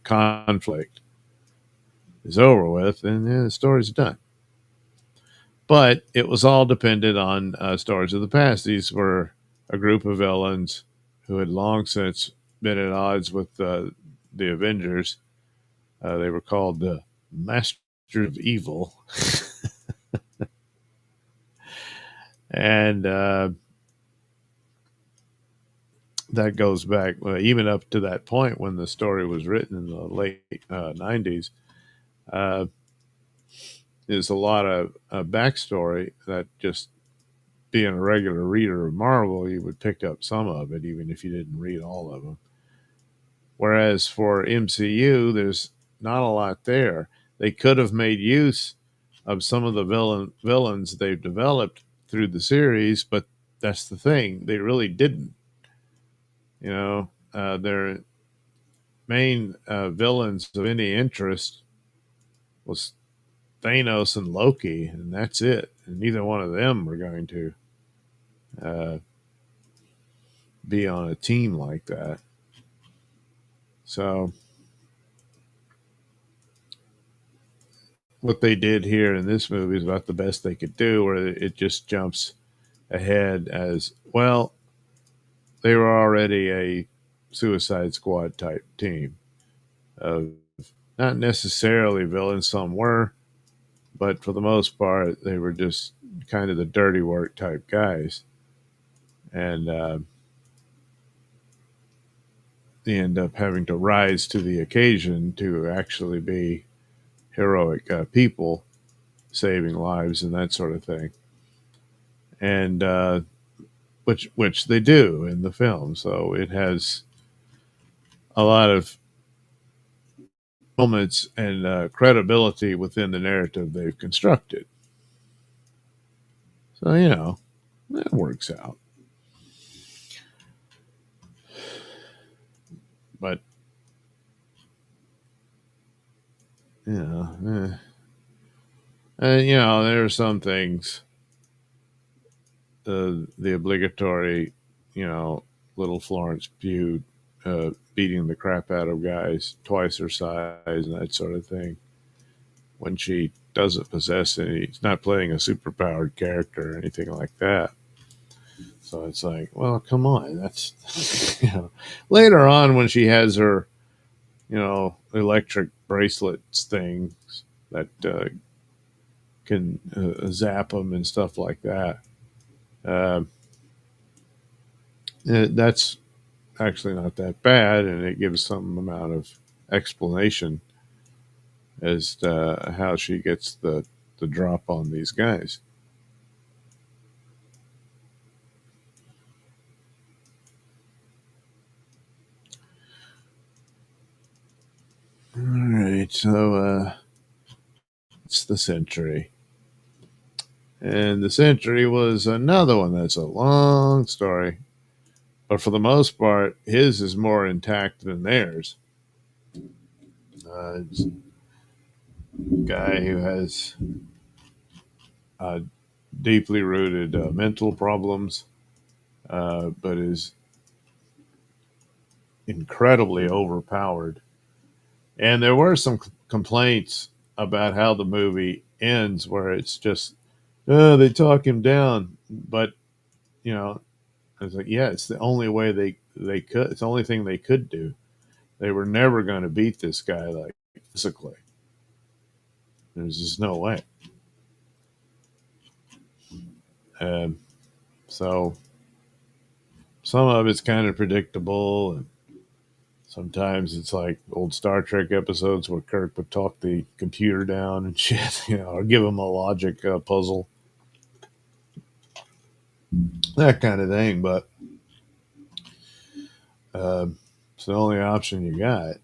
conflict is over with, and the story's done. But it was all dependent on stories of the past. These were a group of villains who had long since been at odds with the Avengers. They were called the Masters of Evil, and that goes back even up to that point when the story was written in the late 90s. Uh, there's a lot of backstory that just being a regular reader of Marvel, you would pick up some of it, even if you didn't read all of them. Whereas for MCU, there's not a lot there. They could have made use of some of the villains they've developed through the series, but that's the thing. They really didn't. Their main villains of any interest was Thanos and Loki, and that's it. And neither one of them were going to uh, be on a team like that. So what they did here in this movie is about the best they could do, where it just jumps ahead as well. They were already a Suicide Squad type team of not necessarily villains, some were, but for the most part, they were just kind of the dirty work type guys. And they end up having to rise to the occasion to actually be heroic people, saving lives and that sort of thing. And which they do in the film. So it has a lot of moments and credibility within the narrative they've constructed. So, that works out. But, there are some things, the obligatory, little Florence Pugh beating the crap out of guys twice her size and that sort of thing. When she doesn't possess any, she's not playing a superpowered character or anything like that. So it's like, well, come on. That's, later on when she has her, electric bracelets things that can zap them and stuff like that. Uh, that's actually not that bad, and it gives some amount of explanation as to how she gets the drop on these guys. All right, so it's the Sentry. And the Sentry was another one that's a long story. But for the most part, his is more intact than theirs. It's a guy who has deeply rooted mental problems, but is incredibly overpowered. And there were some complaints about how the movie ends, where it's just, they talk him down. But, I was like, yeah, it's the only way they could. It's the only thing they could do. They were never going to beat this guy, like, physically. There's just no way. Um, so some of it's kind of predictable, and sometimes it's like old Star Trek episodes where Kirk would talk the computer down and shit, or give him a logic puzzle, that kind of thing. But it's the only option you got.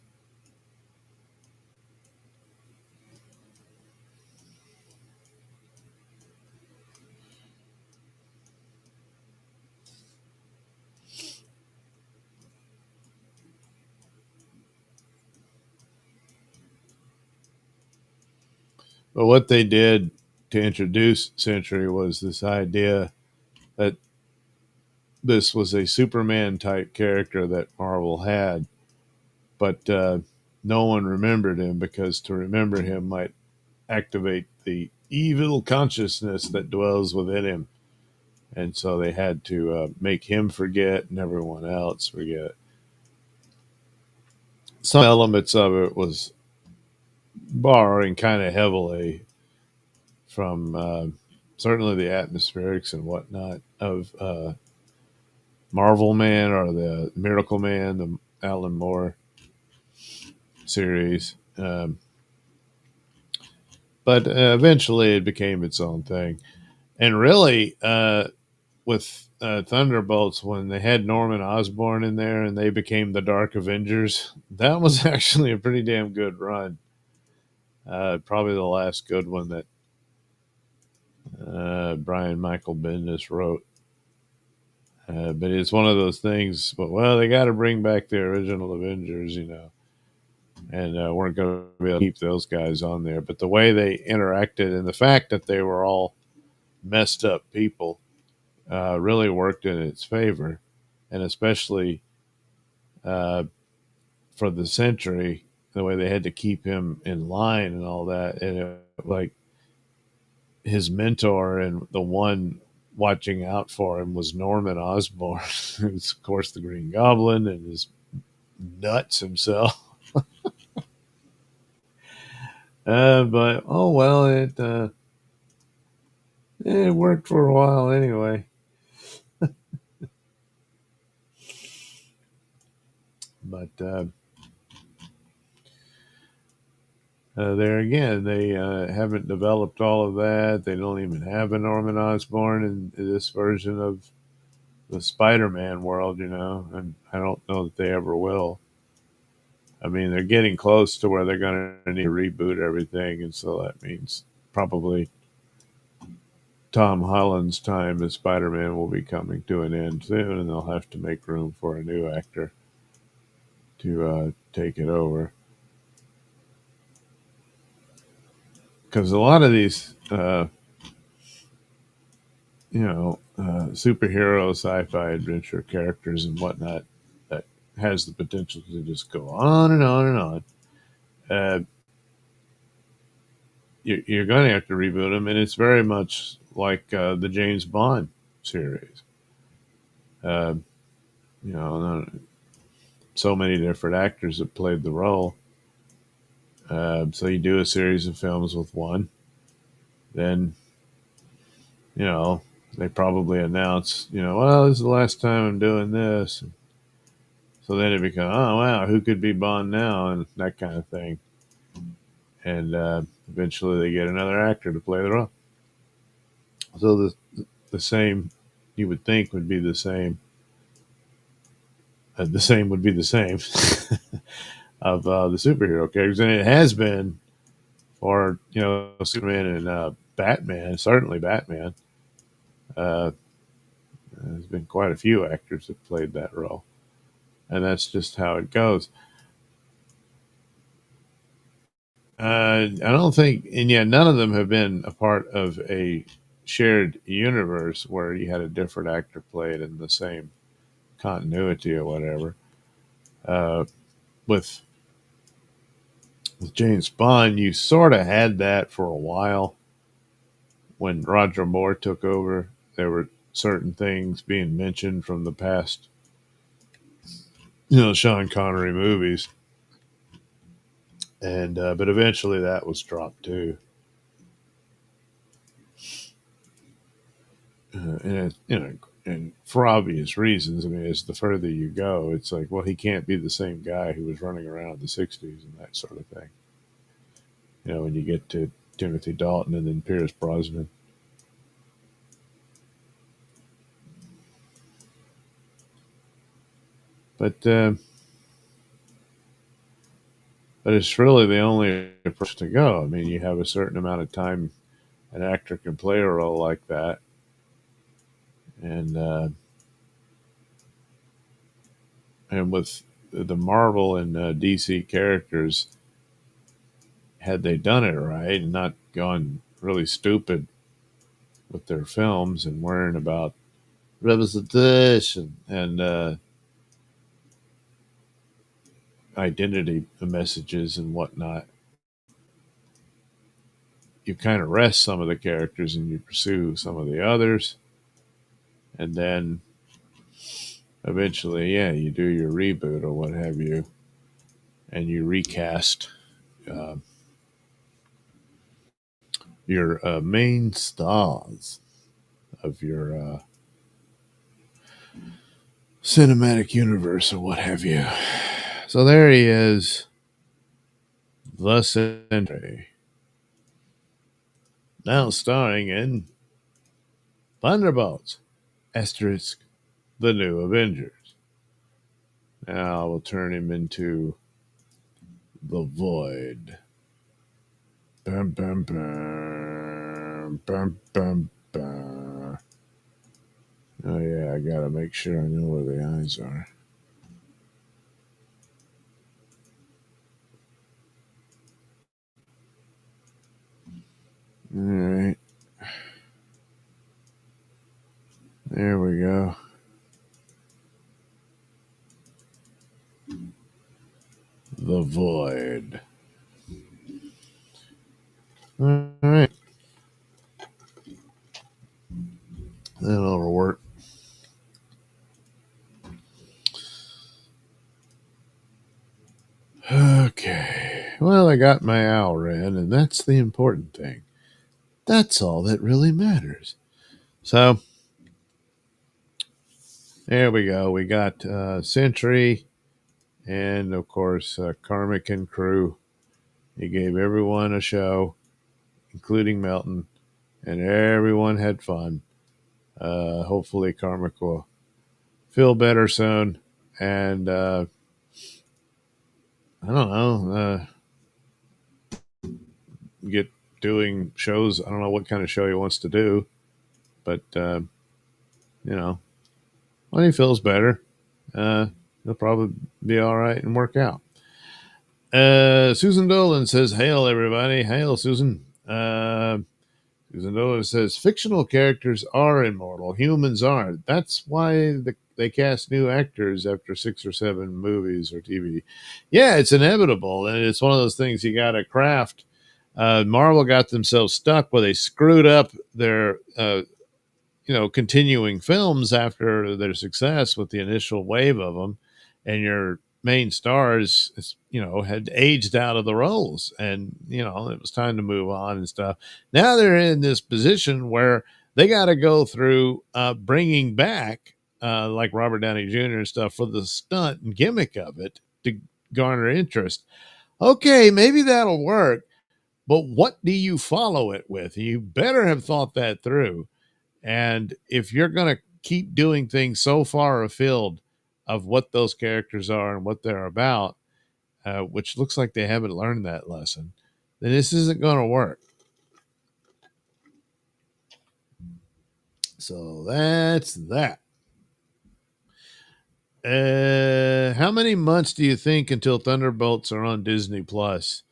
But what they did to introduce Sentry was this idea that this was a Superman type character that Marvel had, but no one remembered him, because to remember him might activate the evil consciousness that dwells within him. And so they had to make him forget and everyone else forget. Some elements of it was borrowing kind of heavily from certainly the atmospherics and whatnot of Marvel Man, or the Miracle Man, the Alan Moore series. But eventually it became its own thing. And really, with Thunderbolts, when they had Norman Osborn in there and they became the Dark Avengers, that was actually a pretty damn good run. Probably the last good one that Brian Michael Bendis wrote. But it's one of those things, but well, they got to bring back the original Avengers, and weren't going to be able to keep those guys on there. But the way they interacted and the fact that they were all messed up people really worked in its favor. And especially for the Sentry, the way they had to keep him in line and all that. And it like his mentor and the one watching out for him was Norman Osborn, who's of course the Green Goblin and is nuts himself. But oh well, it worked for a while anyway. But there again, they haven't developed all of that. They don't even have a Norman Osborn in this version of the Spider-Man world, and I don't know that they ever will. I mean, they're getting close to where they're going to need to reboot everything, and so that means probably Tom Holland's time as Spider-Man will be coming to an end soon, and they'll have to make room for a new actor to take it over. Because a lot of these, superhero, sci-fi, adventure characters and whatnot, that has the potential to just go on and on and on. Uh, you're going to have to reboot them, and it's very much like the James Bond series. Uh, so many different actors have played the role. So you do a series of films with one, then they probably announce, well, this is the last time I'm doing this. So then it becomes, oh wow, who could be Bond now, and that kind of thing. And eventually they get another actor to play the role. So the same, you would think, would be the same. The same would be the same of the superhero characters, and it has been for Superman and Batman. Certainly Batman. Uh, there's been quite a few actors that played that role, and that's just how it goes. I don't think, and yeah, none of them have been a part of a shared universe where you had a different actor play it in the same continuity or whatever. Uh, with James Bond, you sort of had that for a while. When Roger Moore took over, there were certain things being mentioned from the past, Sean Connery movies, and but eventually that was dropped too. And for obvious reasons. I mean, as the further you go, it's like, well, he can't be the same guy who was running around in the '60s and that sort of thing. When you get to Timothy Dalton and then Pierce Brosnan. But it's really the only approach to go. I mean, you have a certain amount of time an actor can play a role like that, and with the Marvel and DC characters, had they done it right and not gone really stupid with their films and worrying about representation and identity messages and whatnot, you kind of rest some of the characters and you pursue some of the others, and then eventually, yeah, you do your reboot or what have you, and you recast uh, your main stars of your cinematic universe or what have you. So there he is, the Sentry, now starring in Thunderbolts, asterisk, the New Avengers. Now we'll turn him into the Void. Bum, bum, bum, bum, bum, bum. Oh yeah, I gotta make sure I know where the eyes are. All right, there we go. The Void. All Well, I got my hour in, and that's the important thing. That's all that really matters. So, there we go. We got Sentry and, of course, Karmic and crew. He gave everyone a show, including Melton, and everyone had fun. Hopefully, Karmic will feel better soon. And I don't know, get doing shows. I don't know what kind of show he wants to do, but you know, when he feels better, he'll probably be all right and work out. Susan Dolan says, "Hail, everybody! Hail, Susan." Susan Dolan says, "Fictional characters are immortal. Humans aren't. That's why they cast new actors after 6 or 7 movies or TV. Yeah, it's inevitable, and it's one of those things you got to craft." Marvel got themselves stuck where they screwed up their continuing films after their success with the initial wave of them, and your main stars, had aged out of the roles, and it was time to move on and stuff. Now they're in this position where they got to go through bringing back like Robert Downey Jr. and stuff for the stunt and gimmick of it to garner interest. Okay, maybe that'll work, but what do you follow it with? You better have thought that through. And if you're going to keep doing things so far afield of what those characters are and what they're about, which looks like they haven't learned that lesson, then this isn't going to work. So that's that. How many months do you think until Thunderbolts are on Disney Plus?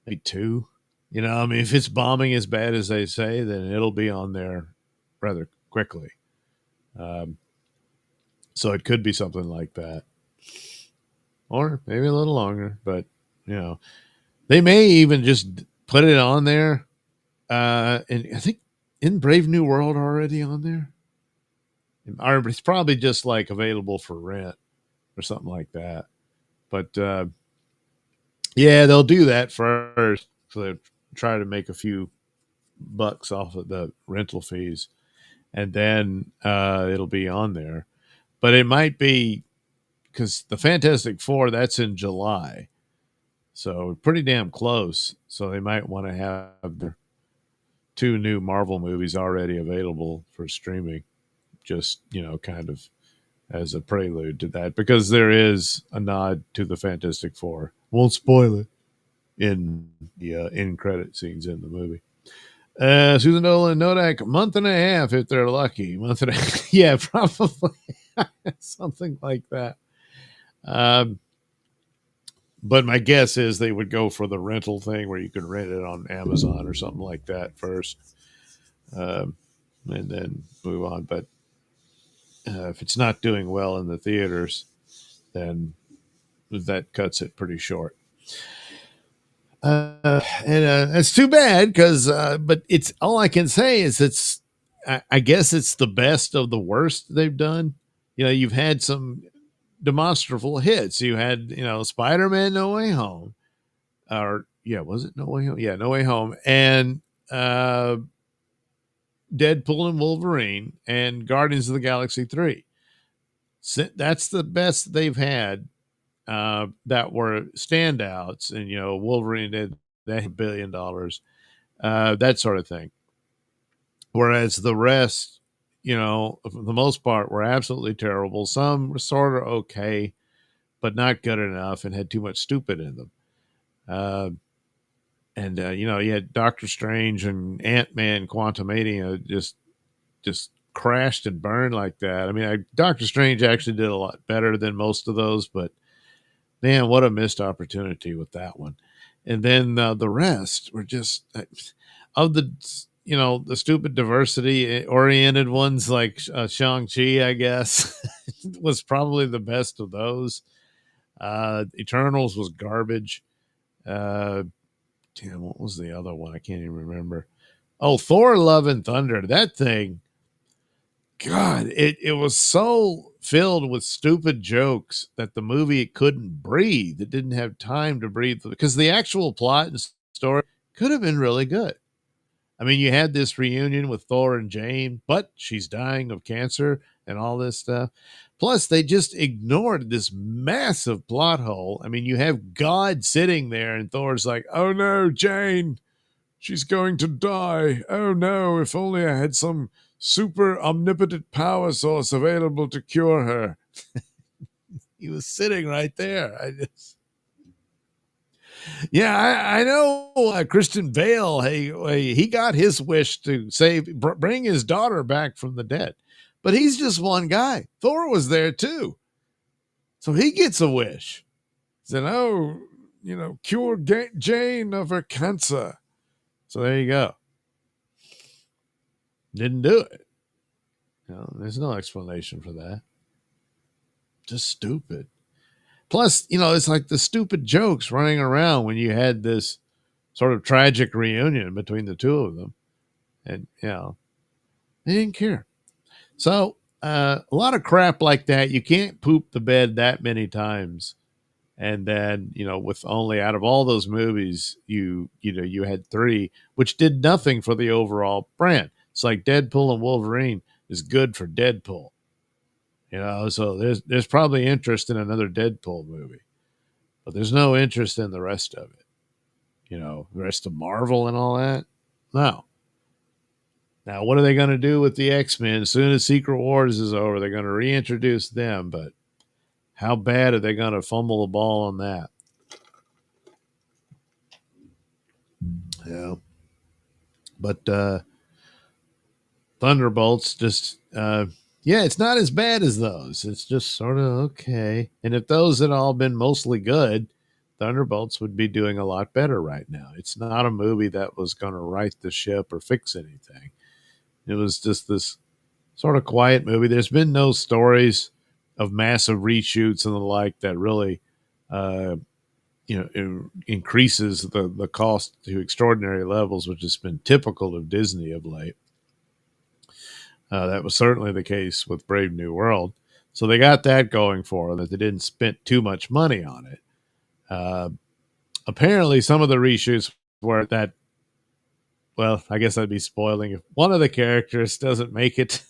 Maybe 2. If it's bombing as bad as they say, then it'll be on there rather quickly. So it could be something like that, or maybe a little longer. But they may even just put it on there. And I think, in Brave New World already on there? Or it's probably just like available for rent or something like that. But yeah, they'll do that first. So they try to make a few bucks off of the rental fees, and then it'll be on there. But it might be because the Fantastic Four, that's in July. So pretty damn close. So they might want to have their 2 new Marvel movies already available for streaming, just, kind of as a prelude to that, because there is a nod to the Fantastic Four. Won't spoil it in the end credit scenes in the movie. Susan Dolan, Nodak, month and a half if they're lucky. Month and a half. Yeah, probably something like that. But my guess is they would go for the rental thing where you could rent it on Amazon or something like that first, and then move on. But if it's not doing well in the theaters, then that cuts it pretty short. And it's too bad because, but it's all I can say is I guess it's the best of the worst they've done. You've had some demonstrable hits. You had, Spider-Man No Way Home, or yeah, was it No Way Home? Yeah, No Way Home, and Deadpool and Wolverine, and Guardians of the Galaxy 3. That's the best they've had that were standouts. And Wolverine did that $1 billion, that sort of thing. Whereas the rest, for the most part, were absolutely terrible. Some were sort of okay, but not good enough, and had too much stupid in them. And you had Doctor Strange and Ant-Man Quantumania just crashed and burned like that. I mean, Doctor Strange actually did a lot better than most of those, but man, what a missed opportunity with that one. And then the rest were just of the the stupid diversity oriented ones, like Shang-Chi, I guess, was probably the best of those. Eternals was garbage. Damn, what was the other one? I can't even remember. Oh, Thor: Love and Thunder. That thing, God, it was so filled with stupid jokes that the movie couldn't breathe. It didn't have time to breathe because the actual plot and story could have been really good. I mean, you had this reunion with Thor and Jane, but she's dying of cancer and all this stuff. Plus, they just ignored this massive plot hole. I mean, you have God sitting there, and Thor's like, "Oh no, Jane, she's going to die. Oh no, if only I had some super omnipotent power source available to cure her." He was sitting right there. I know Christian Bale. Hey, he got his wish to bring his daughter back from the dead, but he's just one guy. Thor was there too, so he gets a wish. He said, "Oh, cure Jane of her cancer." So there you go. Didn't do it. There's no explanation for that. Just stupid. Plus, it's like the stupid jokes running around when you had this sort of tragic reunion between the two of them. And, they didn't care. So, a lot of crap like that. You can't poop the bed that many times. And then, with only out of all those movies, you had 3, which did nothing for the overall brand. It's like Deadpool and Wolverine is good for Deadpool. So there's probably interest in another Deadpool movie, but there's no interest in the rest of it. The rest of Marvel and all that. No. Now, what are they going to do with the X-Men? As soon as Secret Wars is over, they're going to reintroduce them, but how bad are they going to fumble the ball on that? Yeah. But Thunderbolts just it's not as bad as those. It's just sort of okay. And if those had all been mostly good, Thunderbolts would be doing a lot better right now. It's not a movie that was going to right the ship or fix anything. It was just this sort of quiet movie. There's been no stories of massive reshoots and the like that really increases the cost to extraordinary levels, which has been typical of Disney of late. That was certainly the case with Brave New World. So they got that going for them, that they didn't spend too much money on it. Apparently, some of the reshoots were that, well, I guess I'd be spoiling if one of the characters doesn't make it.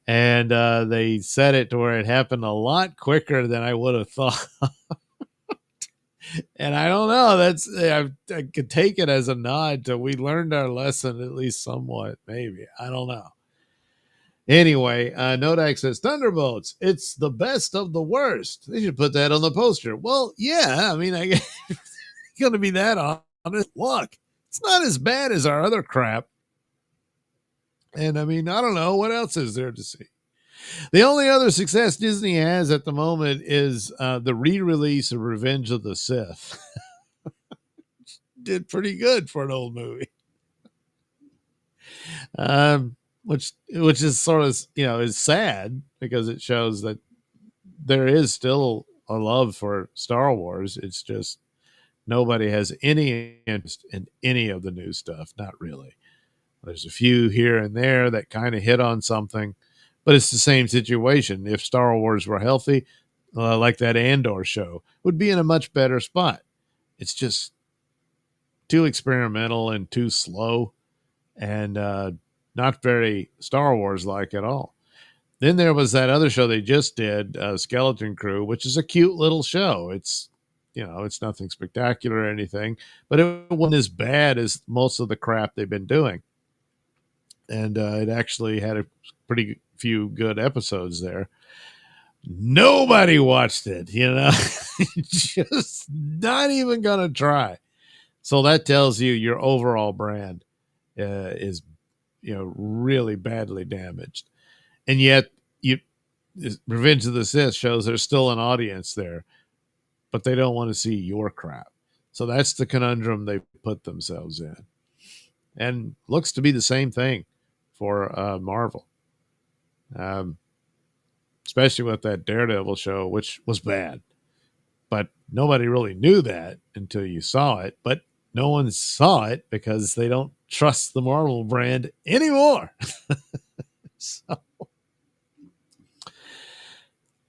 And they set it to where it happened a lot quicker than I would have thought. And I don't know. I could take it as a nod to we learned our lesson at least somewhat, maybe. I don't know. Anyway, Nodak says, Thunderbolts, it's the best of the worst. They should put that on the poster. Well, yeah, I mean, it's going to be that honest. Look, it's not as bad as our other crap. And I mean, I don't know. What else is there to see? The only other success Disney has at the moment is the re-release of Revenge of the Sith. Did pretty good for an old movie. Which is sort of, is sad because it shows that there is still a love for Star Wars. It's just nobody has any interest in any of the new stuff. Not really. There's a few here and there that kind of hit on something, but it's the same situation. If Star Wars were healthy, like that Andor show, would be in a much better spot. It's just too experimental and too slow and not very Star Wars-like at all. Then there was that other show they just did, Skeleton Crew, which is a cute little show. It's, it's nothing spectacular or anything, but it wasn't as bad as most of the crap they've been doing. And it actually had a pretty few good episodes there. Nobody watched it, just not even going to try. So that tells you your overall brand is, really badly damaged. And yet Revenge of the Sith shows there's still an audience there, but they don't want to see your crap. So that's the conundrum they put themselves in. And looks to be the same thing for Marvel. Especially with that Daredevil show, which was bad. But nobody really knew that until you saw it. But no one saw it because they don't trust the Marvel brand anymore. So,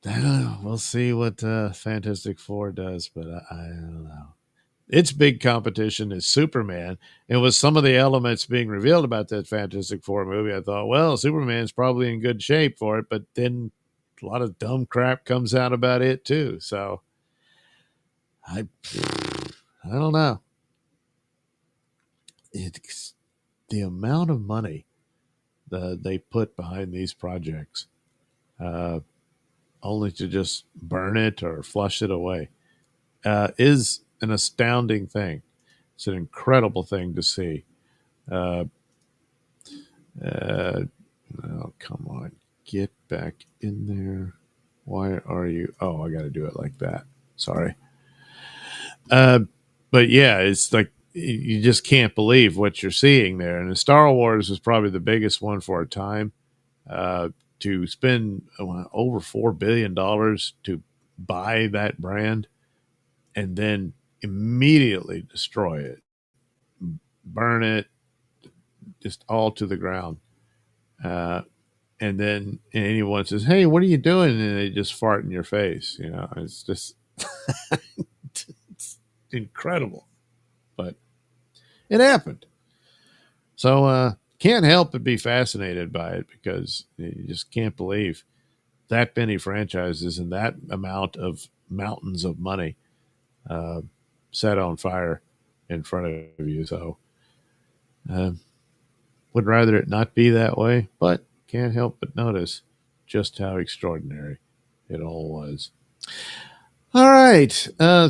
I don't know. We'll see what Fantastic Four does, but I don't know. Its big competition is Superman. And with some of the elements being revealed about that Fantastic Four movie, I thought, well, Superman's probably in good shape for it. But then a lot of dumb crap comes out about it too. So I don't know. It's the amount of money that they put behind these projects, only to just burn it or flush it away, is an astounding thing. It's an incredible thing to see. Uh, uh, oh, come on. Get back in there. Why are you? Oh, I got to do it like that. Sorry. Uh, but yeah, it's like you just can't believe what you're seeing there. And the Star Wars was probably the biggest one for a time. To spend over $4 billion to buy that brand and then immediately destroy it, burn it, just all to the ground. And then anyone says, "Hey, what are you doing?" And they just fart in your face. It's just it's incredible, but it happened. So can't help but be fascinated by it because you just can't believe that many franchises and that amount of mountains of money uh, set on fire in front of you. So would rather it not be that way, but can't help but notice just how extraordinary it all was. All right.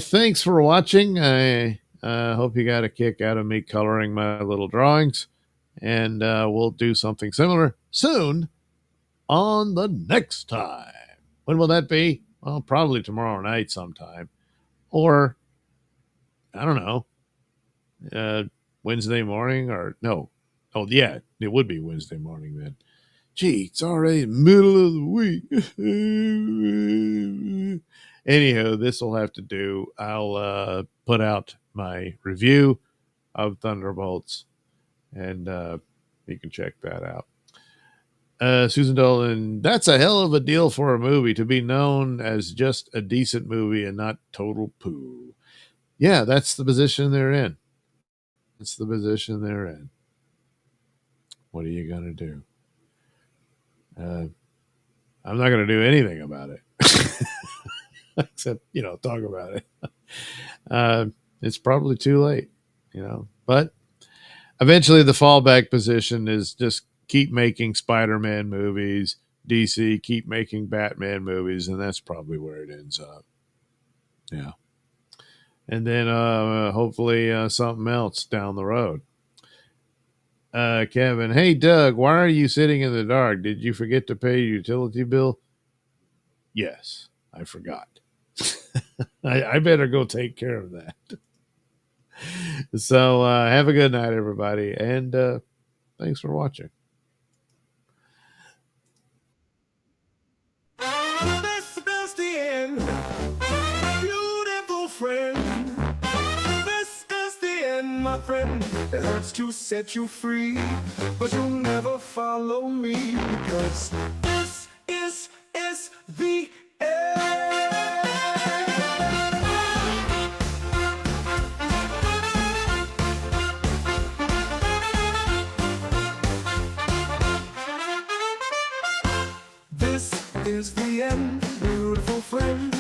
Thanks for watching. I hope you got a kick out of me coloring my little drawings. And we'll do something similar soon on the next time. When will that be? Well, probably tomorrow night sometime. Or, I don't know, Wednesday morning or no. Oh, yeah, it would be Wednesday morning then. Gee, it's already middle of the week. Anyhow, this will have to do. I'll put out my review of Thunderbolts, and you can check that out. Susan Dolan, that's a hell of a deal for a movie to be known as just a decent movie and not total poo. Yeah, that's the position they're in. That's the position they're in. What are you going to do? I'm not going to do anything about it. Except, talk about it. It's probably too late, but eventually the fallback position is just keep making Spider-Man movies, DC keep making Batman movies, and that's probably where it ends up. Yeah. And then hopefully something else down the road. Kevin, hey Doug, why are you sitting in the dark? Did you forget to pay your utility bill? Yes, I forgot. I better go take care of that. So have a good night, everybody, and thanks for watching. This is the end, beautiful friend. This is the end, my friend. It hurts to set you free, but you'll never follow me because this is the end. This is the end, beautiful friend.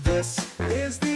This is the